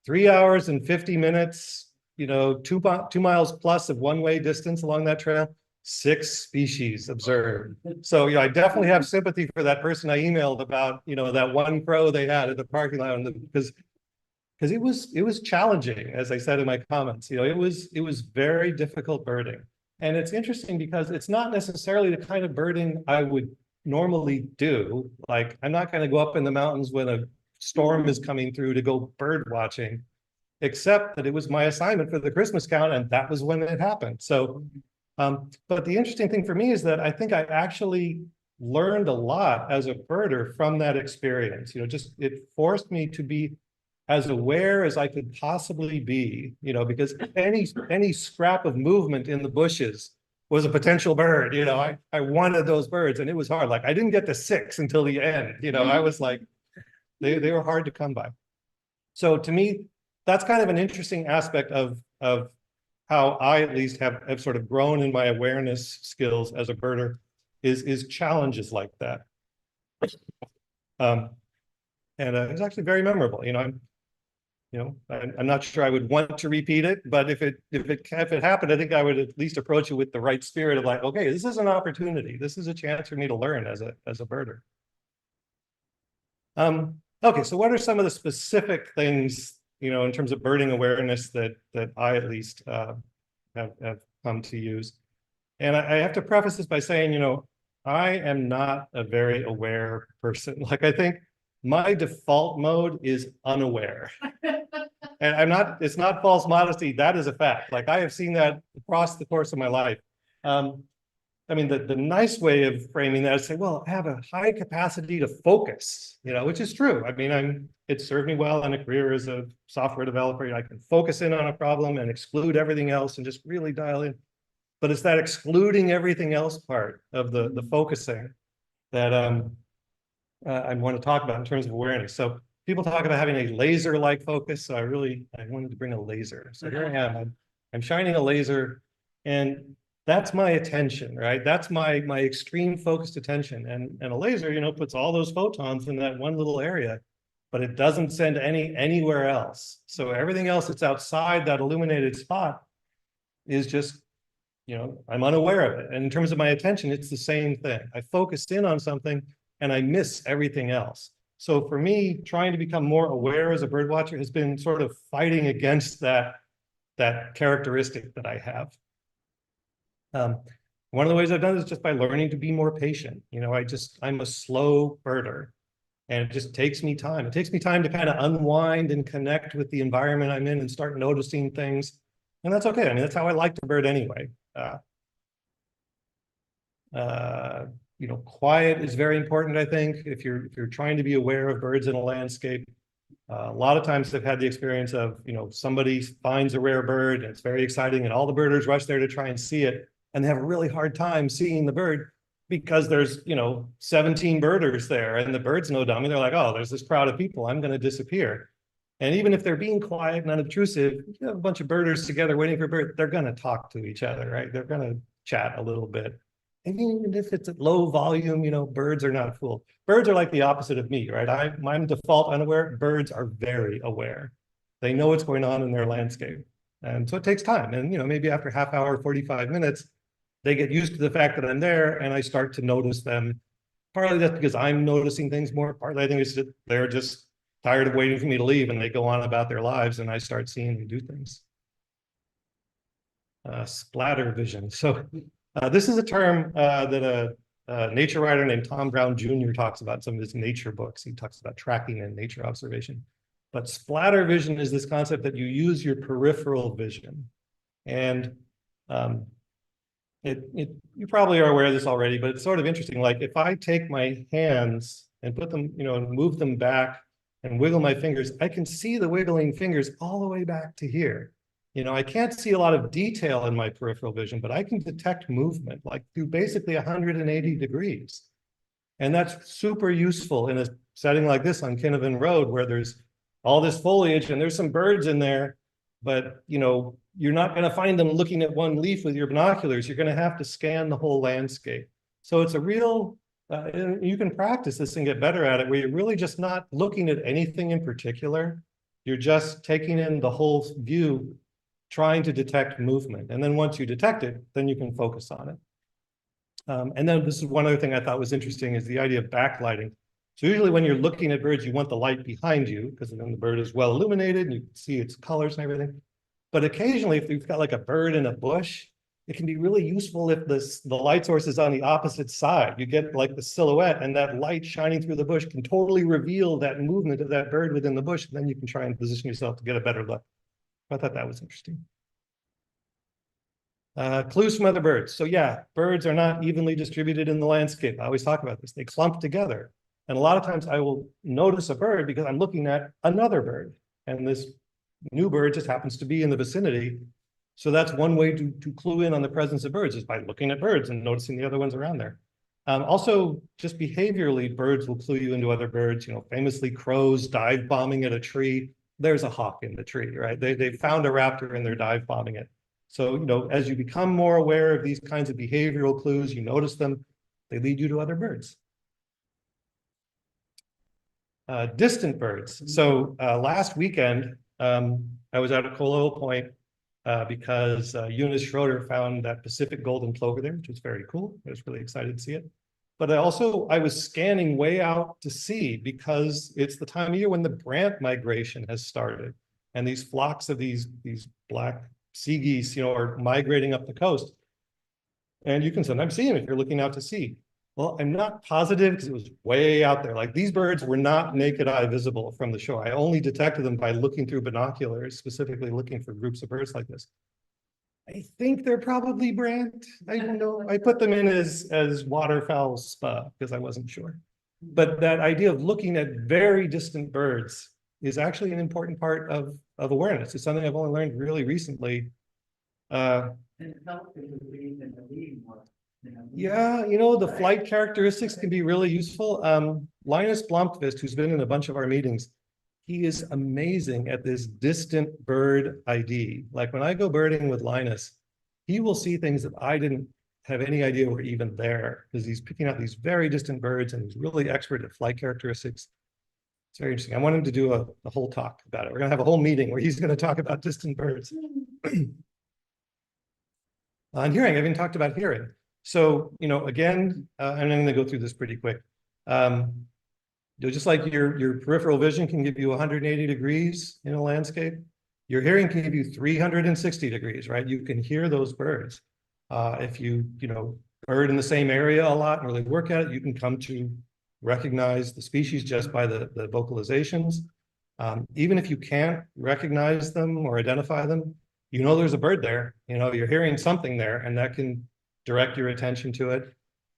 3 hours and 50 minutes, you know, 2 miles plus of one-way distance along that trail, 6 species observed. So, you know, I definitely have sympathy for that person I emailed about, you know, that one crow they had at the parking lot, because it was challenging, as I said in my comments. You know, it was very difficult birding. And it's interesting because it's not necessarily the kind of birding I would normally do. Like, I'm not going to go up in the mountains when a storm is coming through to go bird watching, except that it was my assignment for the Christmas count, and that was when it happened. So, but the interesting thing for me is that I think I actually learned a lot as a birder from that experience. You know, just it forced me to be as aware as I could possibly be, you know, because any scrap of movement in the bushes was a potential bird. You know, I wanted those birds, and it was hard. Like, I didn't get to 6 until the end. You know, I was like, they were hard to come by. So to me, that's kind of an interesting aspect of how I at least have sort of grown in my awareness skills as a birder, is challenges like that. And it's actually very memorable. You know, I'm not sure I would want to repeat it, but if it happened, I think I would at least approach it with the right spirit of like, okay, this is an opportunity. This is a chance for me to learn as a birder. Okay, so what are some of the specific things, you know, in terms of birding awareness that I at least have come to use? And I have to preface this by saying, you know, I am not a very aware person. Like, I think my default mode is unaware. And it's not false modesty, that is a fact. Like, I have seen that across the course of my life. I mean, the nice way of framing that is say, well, I have a high capacity to focus, you know, which is true. I mean, it served me well in a career as a software developer. I can focus in on a problem and exclude everything else and just really dial in. But it's that excluding everything else part of the focusing that I want to talk about in terms of awareness. So people talk about having a laser-like focus. So I wanted to bring a laser. So here I am. I'm shining a laser, and that's my attention, right? That's my extreme focused attention. And a laser, you know, puts all those photons in that one little area, but it doesn't send anywhere else. So everything else that's outside that illuminated spot is just, you know, I'm unaware of it. And in terms of my attention, it's the same thing. I focus in on something and I miss everything else. So for me, trying to become more aware as a bird watcher has been sort of fighting against that characteristic that I have. One of the ways I've done it is just by learning to be more patient. You know, I'm a slow birder, and it just takes me time. It takes me time to kind of unwind and connect with the environment I'm in and start noticing things. And that's okay. I mean, that's how I like to bird anyway. You know, quiet is very important, I think, if you're trying to be aware of birds in a landscape. A lot of times I've had the experience of, you know, somebody finds a rare bird and it's very exciting and all the birders rush there to try and see it, and they have a really hard time seeing the bird because there's, you know, 17 birders there and the bird's no dummy. They're like, oh, there's this crowd of people, I'm going to disappear. And even if they're being quiet and unobtrusive, you have a bunch of birders together waiting for a bird, they're going to talk to each other, right? They're going to chat a little bit. And even if it's at low volume, you know, birds are not fooled. Birds are like the opposite of me, right? I'm default unaware. Birds are very aware. They know what's going on in their landscape. And so it takes time. And, you know, maybe after half hour, 45 minutes, they get used to the fact that I'm there and I start to notice them. Partly that's because I'm noticing things more. Partly I think it's that they're just tired of waiting for me to leave and they go on about their lives and I start seeing them do things. Splatter vision. So this is a term that a nature writer named Tom Brown Jr. talks about in some of his nature books. He talks about tracking and nature observation. But splatter vision is this concept that you use your peripheral vision. And you probably are aware of this already, but it's sort of interesting. Like, if I take my hands and put them, you know, and move them back and wiggle my fingers, I can see the wiggling fingers all the way back to here. You know, I can't see a lot of detail in my peripheral vision, but I can detect movement like through basically 180 degrees. And that's super useful in a setting like this on Kinnavan Road, where there's all this foliage and there's some birds in there, but you know, you're not going to find them looking at one leaf with your binoculars. You're going to have to scan the whole landscape. So it's a real, you can practice this and get better at it, where you're really just not looking at anything in particular. You're just taking in the whole view, trying to detect movement. And then once you detect it, then you can focus on it. And then this is one other thing I thought was interesting, is the idea of backlighting. So usually when you're looking at birds, you want the light behind you, because then the bird is well illuminated and you can see its colors and everything. But occasionally, if you've got like a bird in a bush, it can be really useful if the light source is on the opposite side. You get like the silhouette, and that light shining through the bush can totally reveal that movement of that bird within the bush. And then you can try and position yourself to get a better look. I thought that was interesting. Clues from other birds. So yeah, birds are not evenly distributed in the landscape. I always talk about this. They clump together. And a lot of times I will notice a bird because I'm looking at another bird. And this new bird just happens to be in the vicinity. So that's one way to clue in on the presence of birds, is by looking at birds and noticing the other ones around there. Also, just behaviorally, birds will clue you into other birds. You know, famously, crows dive bombing at a tree. There's a hawk in the tree, right? They found a raptor and they're dive bombing it. So, you know, as you become more aware of these kinds of behavioral clues, you notice them, they lead you to other birds. Distant birds. So last weekend, I was out at Colloil Point because Eunice Schroeder found that Pacific golden plover there, which was very cool. I was really excited to see it. But I was scanning way out to sea, because it's the time of year when the brant migration has started. And these flocks of these black sea geese, you know, are migrating up the coast. And you can sometimes see them if you're looking out to sea. Well, I'm not positive, because it was way out there. Like, these birds were not naked eye visible from the shore. I only detected them by looking through binoculars, specifically looking for groups of birds like this. I think they're probably brant. I don't know. I put them in as waterfowl spa because I wasn't sure. But that idea of looking at very distant birds is actually an important part of awareness. It's something I've only learned really recently. And it helps if we breathe in the leading one. Yeah, you know, the flight characteristics can be really useful. Linus Blomqvist, who's been in a bunch of our meetings, he is amazing at this distant bird ID. Like, when I go birding with Linus, he will see things that I didn't have any idea were even there, because he's picking out these very distant birds, and he's really expert at flight characteristics. It's very interesting. I want him to do a whole talk about it. We're going to have a whole meeting where he's going to talk about distant birds. On hearing, I haven't talked about hearing. So, you know, again, I'm going to go through this pretty quick. Just like your peripheral vision can give you 180 degrees in a landscape, your hearing can give you 360 degrees, right? You can hear those birds. If you bird in the same area a lot and really work at it, you can come to recognize the species just by the vocalizations. Even if you can't recognize them or identify them, you know there's a bird there. You know, you're hearing something there, and that can direct your attention to it.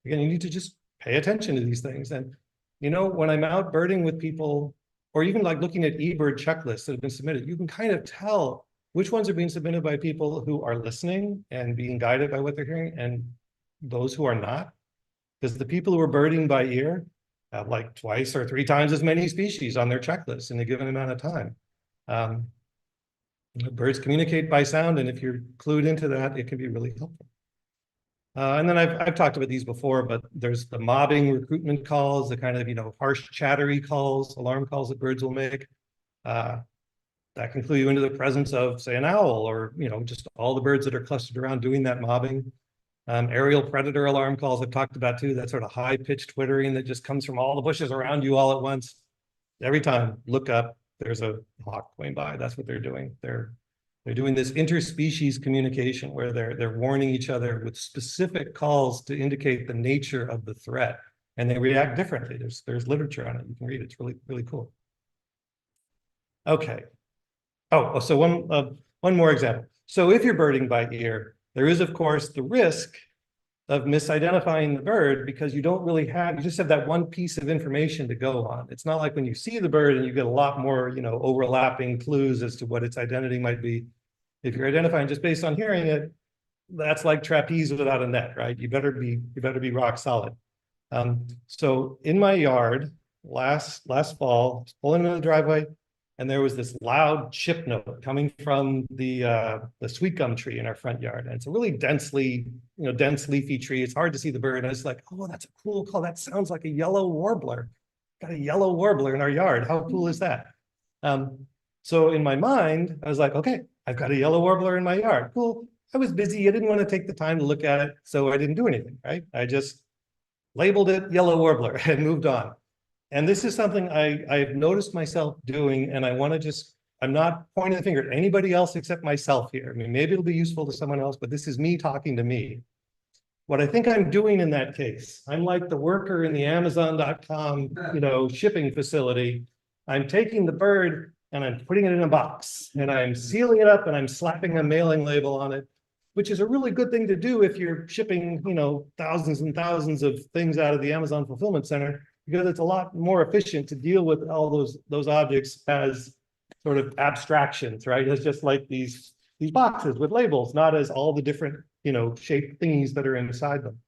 Again, you need to just pay attention to these things. And, you know, when I'm out birding with people, or even like looking at eBird checklists that have been submitted, you can kind of tell which ones are being submitted by people who are listening and being guided by what they're hearing, and those who are not. Because the people who are birding by ear have like 2 or 3 times as many species on their checklist in a given amount of time. Birds communicate by sound, and if you're clued into that, it can be really helpful. And then I've talked about these before, but there's the mobbing recruitment calls, the kind of, harsh chattery calls, alarm calls that birds will make. That can clue you into the presence of, say, an owl, or, just all the birds that are clustered around doing that mobbing. Aerial predator alarm calls I've talked about too, that sort of high-pitched twittering that just comes from all the bushes around you all at once. Every time, look up, there's a hawk going by. That's what they're doing. They're doing this interspecies communication where they're warning each other with specific calls to indicate the nature of the threat, and they react differently. There's literature on it. You can read it. It's really, really cool. Okay. Oh, so one more example. So if you're birding by ear, there is, of course, the risk of misidentifying the bird, because you just have that one piece of information to go on. It's not like when you see the bird and you get a lot more, overlapping clues as to what its identity might be. If you're identifying just based on hearing it, that's like trapeze without a net, right? You better be rock solid. So in my yard last fall, pulling into the driveway, and there was this loud chip note coming from the sweet gum tree in our front yard. And it's a really dense leafy tree. It's hard to see the bird. And I was like, oh, that's a cool call. That sounds like a yellow warbler. Got a yellow warbler in our yard. How cool is that? So in my mind, I was like, okay, I've got a yellow warbler in my yard. Cool. I was busy. I didn't want to take the time to look at it. So I didn't do anything, right? I just labeled it yellow warbler and moved on. And this is something I've noticed myself doing, and I want to I'm not pointing the finger at anybody else except myself here. I mean, maybe it'll be useful to someone else, but this is me talking to me. What I think I'm doing in that case, I'm like the worker in the Amazon.com, shipping facility. I'm taking the bird and I'm putting it in a box and I'm sealing it up and I'm slapping a mailing label on it, which is a really good thing to do if you're shipping, thousands and thousands of things out of the Amazon fulfillment center, because it's a lot more efficient to deal with all those objects as sort of abstractions, right? It's just like these boxes with labels, not as all the different, shaped thingies that are inside them.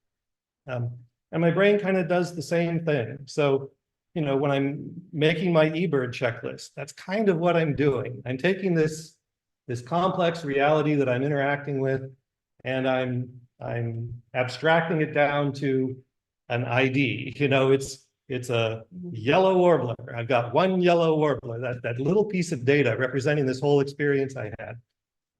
And my brain kind of does the same thing. So, when I'm making my eBird checklist, that's kind of what I'm doing. I'm taking this complex reality that I'm interacting with, and I'm abstracting it down to an ID. It's a yellow warbler. I've got one yellow warbler, that little piece of data representing this whole experience I had.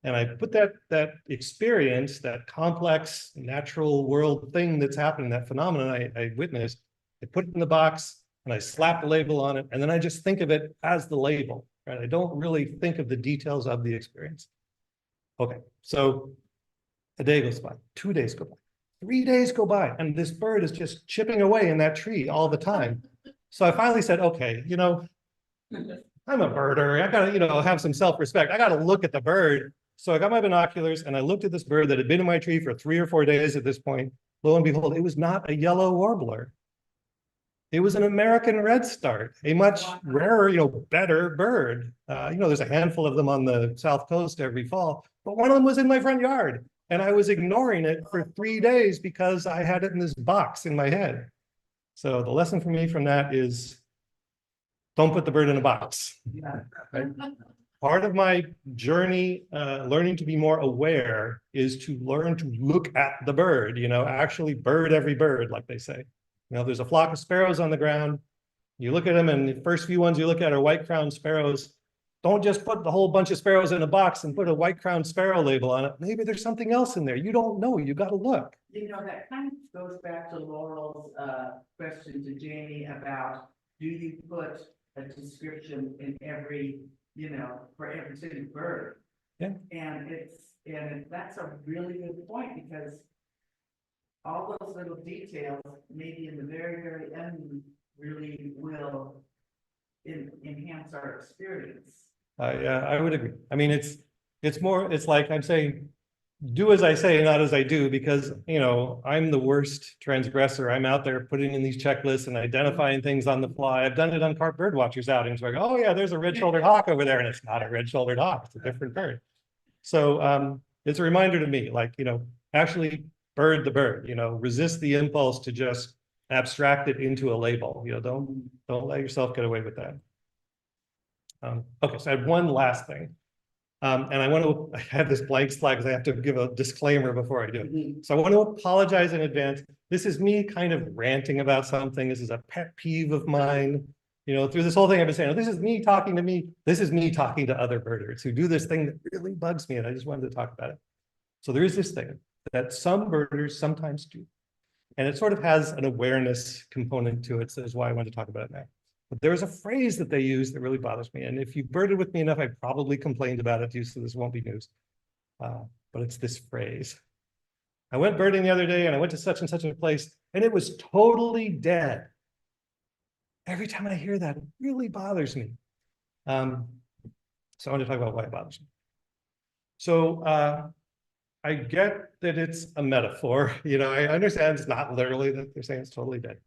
And I put that experience, that complex natural world thing that's happening, that phenomenon I witnessed, I put it in the box and I slap the label on it. And then I just think of it as the label, right? I don't really think of the details of the experience. Okay, so a day goes by, 2 days go by, 3 days go by, and this bird is just chipping away in that tree all the time. So I finally said, okay, I'm a birder. I gotta, have some self-respect. I gotta look at the bird. So I got my binoculars and I looked at this bird that had been in my tree for 3 or 4 days at this point. Lo and behold, it was not a yellow warbler. It was an American redstart, a much rarer, better bird. There's a handful of them on the South Coast every fall, but one of them was in my front yard. And I was ignoring it for 3 days because I had it in this box in my head. So the lesson for me from that is don't put the bird in a box. Right? Part of my journey, learning to be more aware, is to learn to look at the bird, actually bird every bird, like they say. There's a flock of sparrows on the ground. You look at them, and the first few ones you look at are white-crowned sparrows. Don't just put the whole bunch of sparrows in a box and put a white-crowned sparrow label on it. Maybe there's something else in there. You don't know. You got to look. That kind of goes back to Laurel's question to Jamie about, do you put a description in every, for every single bird? Yeah. And that's a really good point, because all those little details, maybe in the very, very end, really will enhance our experience. I would agree. I mean, it's like I'm saying, do as I say, not as I do, because, I'm the worst transgressor. I'm out there putting in these checklists and identifying things on the fly. I've done it on Carp Birdwatchers outings where I go, oh yeah, there's a red-shouldered hawk over there, and it's not a red-shouldered hawk, it's a different bird. So it's a reminder to me, like, actually bird the bird, resist the impulse to just abstract it into a label. Don't let yourself get away with that. Okay, so I have one last thing. And I have this blank slide because I have to give a disclaimer before I do it. So I want to apologize in advance. This is me kind of ranting about something. This is a pet peeve of mine. Through this whole thing, I've been saying, oh, this is me talking to me. This is me talking to other birders who do this thing that really bugs me, and I just wanted to talk about it. So there is this thing that some birders sometimes do, and it sort of has an awareness component to it. So that's why I wanted to talk about it now. But there's a phrase that they use that really bothers me. And if you birded with me enough, I probably complained about it to you, so this won't be news. But it's this phrase. I went birding the other day and I went to such and such a place and it was totally dead. Every time I hear that, it really bothers me. So I want to talk about why it bothers me. So I get that it's a metaphor. I understand it's not literally that they're saying it's totally dead.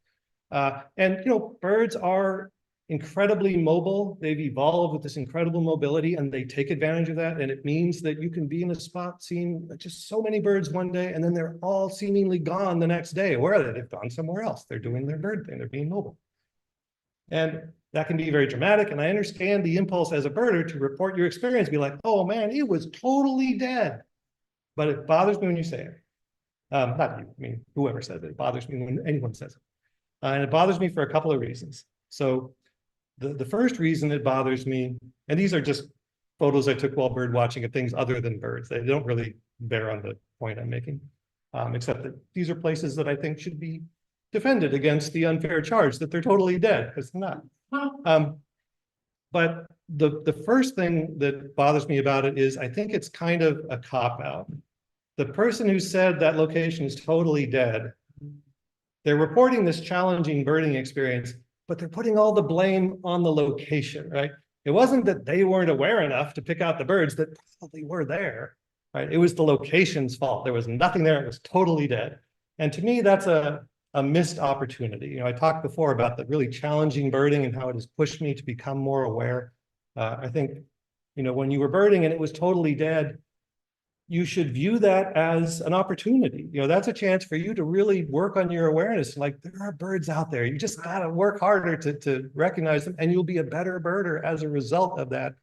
And birds are incredibly mobile. They've evolved with this incredible mobility and they take advantage of that. And it means that you can be in a spot seeing just so many birds one day and then they're all seemingly gone the next day. Where are they? They've gone somewhere else. They're doing their bird thing. They're being mobile. And that can be very dramatic. And I understand the impulse as a birder to report your experience, be like, oh man, it was totally dead. But it bothers me when you say it. Not you, I mean, whoever says it, it bothers me when anyone says it. And it bothers me for a couple of reasons. So the first reason it bothers me, and these are just photos I took while bird watching of things other than birds. They don't really bear on the point I'm making, except that these are places that I think should be defended against the unfair charge that they're totally dead, because they're not. But the first thing that bothers me about it is I think it's kind of a cop-out. The person who said that location is totally dead, they're reporting this challenging birding experience, but they're putting all the blame on the location, right? It wasn't that they weren't aware enough to pick out the birds that probably were there, right? It was the location's fault. There was nothing there. It was totally dead. And to me, that's a missed opportunity. You know, I talked before about the really challenging birding and how it has pushed me to become more aware. I think, you know, when you were birding and it was totally dead, you should view that as an opportunity. You know, that's a chance for you to really work on your awareness. Like, there are birds out there. You just got to work harder to recognize them, and you'll be a better birder as a result of that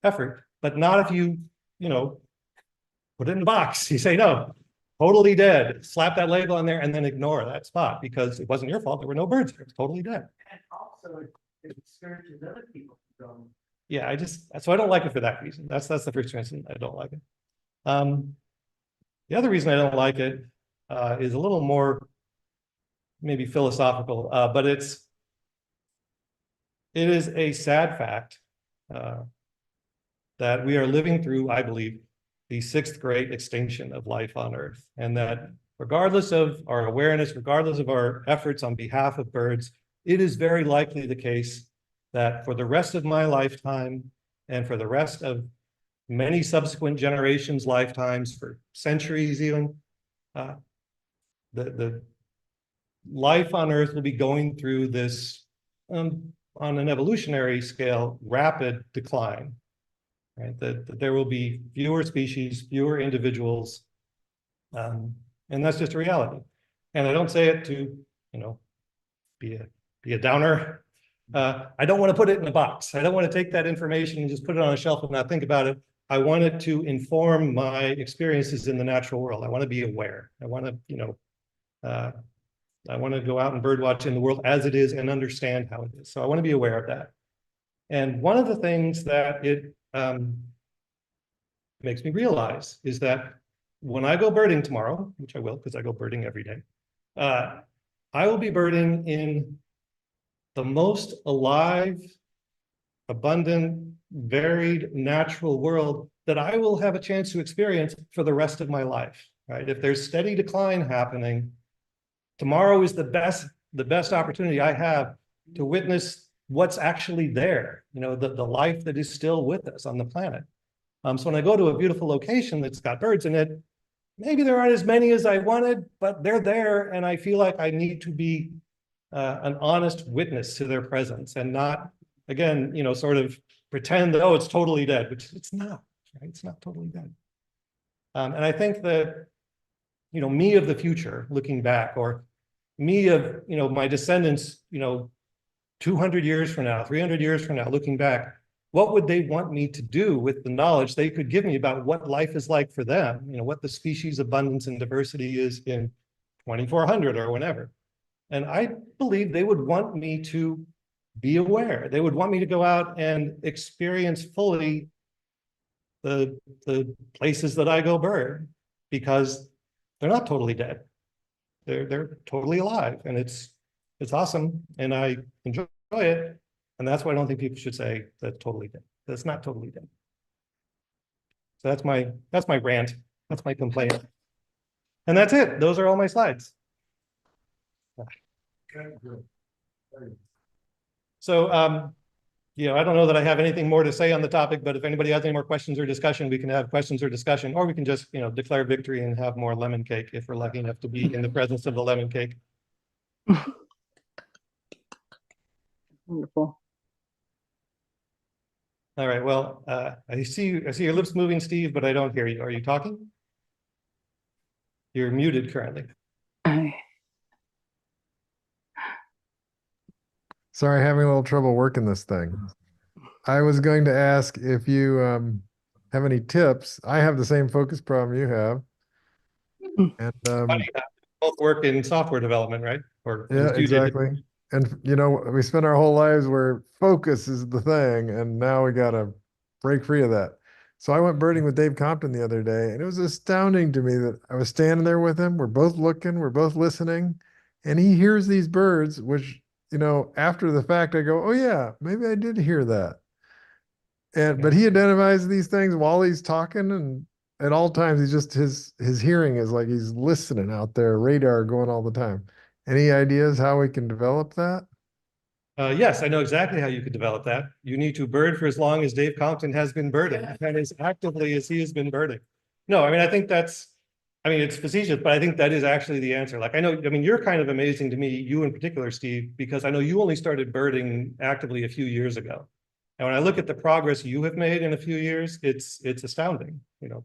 effort. But not if you, you know, put it in a box. You say, no, totally dead. Slap that label on there and then ignore that spot because it wasn't your fault. There were no birds there. It's totally dead. And also it discourages other people from going. Yeah, so I don't like it for that reason. That's the first reason I don't like it. The other reason I don't like it is a little more maybe philosophical, but it is a sad fact that we are living through, I believe, the 6th great extinction of life on Earth, and that regardless of our awareness, regardless of our efforts on behalf of birds, it is very likely the case that for the rest of my lifetime and for the rest of many subsequent generations' lifetimes, for centuries even, the life on Earth will be going through this, on an evolutionary scale, rapid decline, right? That there will be fewer species, fewer individuals, and that's just a reality. And I don't say it to, you know, be a downer. I don't want to put it in a box. I don't want to take that information and just put it on a shelf and not think about it. I want it to inform my experiences in the natural world. I want to be aware. I want to, you know, I want to go out and birdwatch in the world as it is and understand how it is. So I want to be aware of that. And one of the things that it makes me realize is that when I go birding tomorrow, which I will because I go birding every day, I will be birding in the most alive, abundant, varied, natural world that I will have a chance to experience for the rest of my life, right? If there's steady decline happening, tomorrow is the best opportunity I have to witness what's actually there, you know, the life that is still with us on the planet. So when I go to a beautiful location that's got birds in it, maybe there aren't as many as I wanted, but they're there, and I feel like I need to be an honest witness to their presence and not, again, you know, sort of pretend that, oh, it's totally dead, which it's not, right? It's not totally dead. And I think that, you know, me of the future looking back, or me of, you know, my descendants, you know, 200 years from now, 300 years from now, looking back, what would they want me to do with the knowledge they could give me about what life is like for them? You know, what the species abundance and diversity is in 2400 or whenever. And I believe they would want me to be aware. They would want me to go out and experience fully the places that I go bird, because they're not totally dead. They're totally alive, and it's awesome, and I enjoy it. And that's why I don't think people should say that's totally dead. That's not totally dead. So that's my rant. That's my complaint. And that's it. Those are all my slides. So, you know, I don't know that I have anything more to say on the topic, but if anybody has any more questions or discussion, we can have questions or discussion, or we can just, you know, declare victory and have more lemon cake if we're lucky enough to be in the presence of the lemon cake. Wonderful. All right, well, I see your lips moving, Steve, but I don't hear you. Are you talking? You're muted currently. Sorry, having a little trouble working this thing. I was going to ask if you have any tips. I have the same focus problem you have. And Funny, both work in software development, right? Or at yeah, least you did. exactly. And you know, we spent our whole lives where focus is the thing, and now we gotta break free of that. So I went birding with Dave Compton the other day, and it was astounding to me that I was standing there with him. We're both looking, we're both listening, and he hears these birds, which, you know, after the fact, I go, oh yeah, maybe I did hear that. And but he identifies these things while he's talking, and at all times he's just his hearing is like he's listening out there, radar going all the time. Any ideas how we can develop that? Yes, I know exactly how you could develop that. You need to bird for as long as Dave Compton has been birding, and as actively as he has been birding. No, I mean, I think that's, I mean, it's facetious, but I think that is actually the answer. Like, I know, I mean, you're kind of amazing to me, you in particular, Steve, because I know you only started birding actively a few years ago. And when I look at the progress you have made in a few years, it's astounding. You know,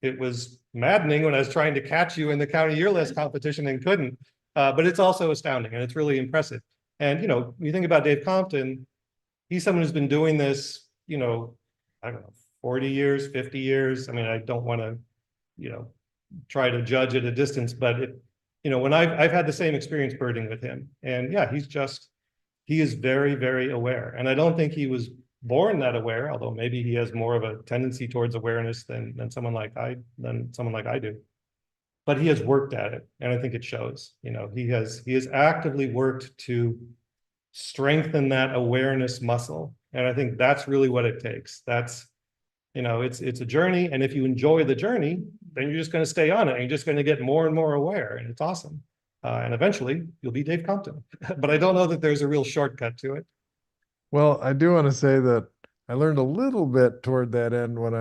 it was maddening when I was trying to catch you in the county year list competition and couldn't. But it's also astounding and it's really impressive. And, you know, when you think about Dave Compton, he's someone who's been doing this, you know, I don't know, 40 years, 50 years. I mean, I don't want to, you know, try to judge at a distance, but it, you know, when I've had the same experience birding with him, and yeah, he is very, very aware. And I don't think he was born that aware, although maybe he has more of a tendency towards awareness than someone like I do. But he has worked at it, and I think it shows. You know, he has actively worked to strengthen that awareness muscle. And I think that's really what it takes. That's, you know, it's a journey. And if you enjoy the journey, then you're just going to stay on it. And you're just going to get more and more aware. And it's awesome. And eventually you'll be Dave Compton. But I don't know that there's a real shortcut to it. Well, I do want to say that I learned a little bit toward that end when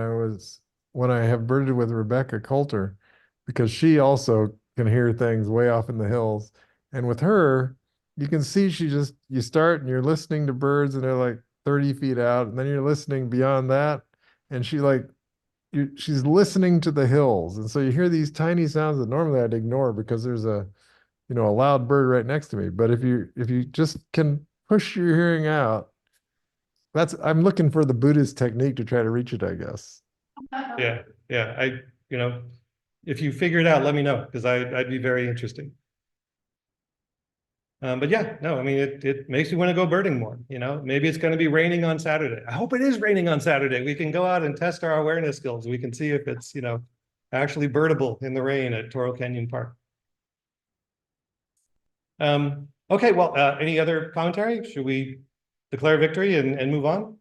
I have birded with Rebecca Coulter, because she also can hear things way off in the hills. And with her, you can see you start and you're listening to birds and they're like 30 feet out, and then you're listening beyond that, and she's listening to the hills. And so you hear these tiny sounds that normally I'd ignore because there's a loud bird right next to me. But if you just can push your hearing out, I'm looking for the Buddhist technique to try to reach it, I guess. Yeah. Yeah. You know, if you figure it out, let me know, because I'd be very interested. But yeah, no, I mean, it makes me want to go birding more. You know, maybe it's going to be raining on Saturday. I hope it is raining on Saturday. We can go out and test our awareness skills. We can see if it's, you know, actually birdable in the rain at Toro Canyon Park. Okay, well, any other commentary? Should we declare victory and move on?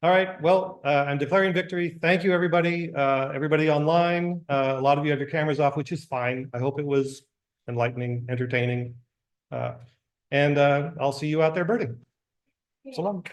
All right, well, I'm declaring victory. Thank you, everybody. Everybody online. A lot of you have your cameras off, which is fine. I hope it was enlightening, entertaining. And I'll see you out there birding. So long.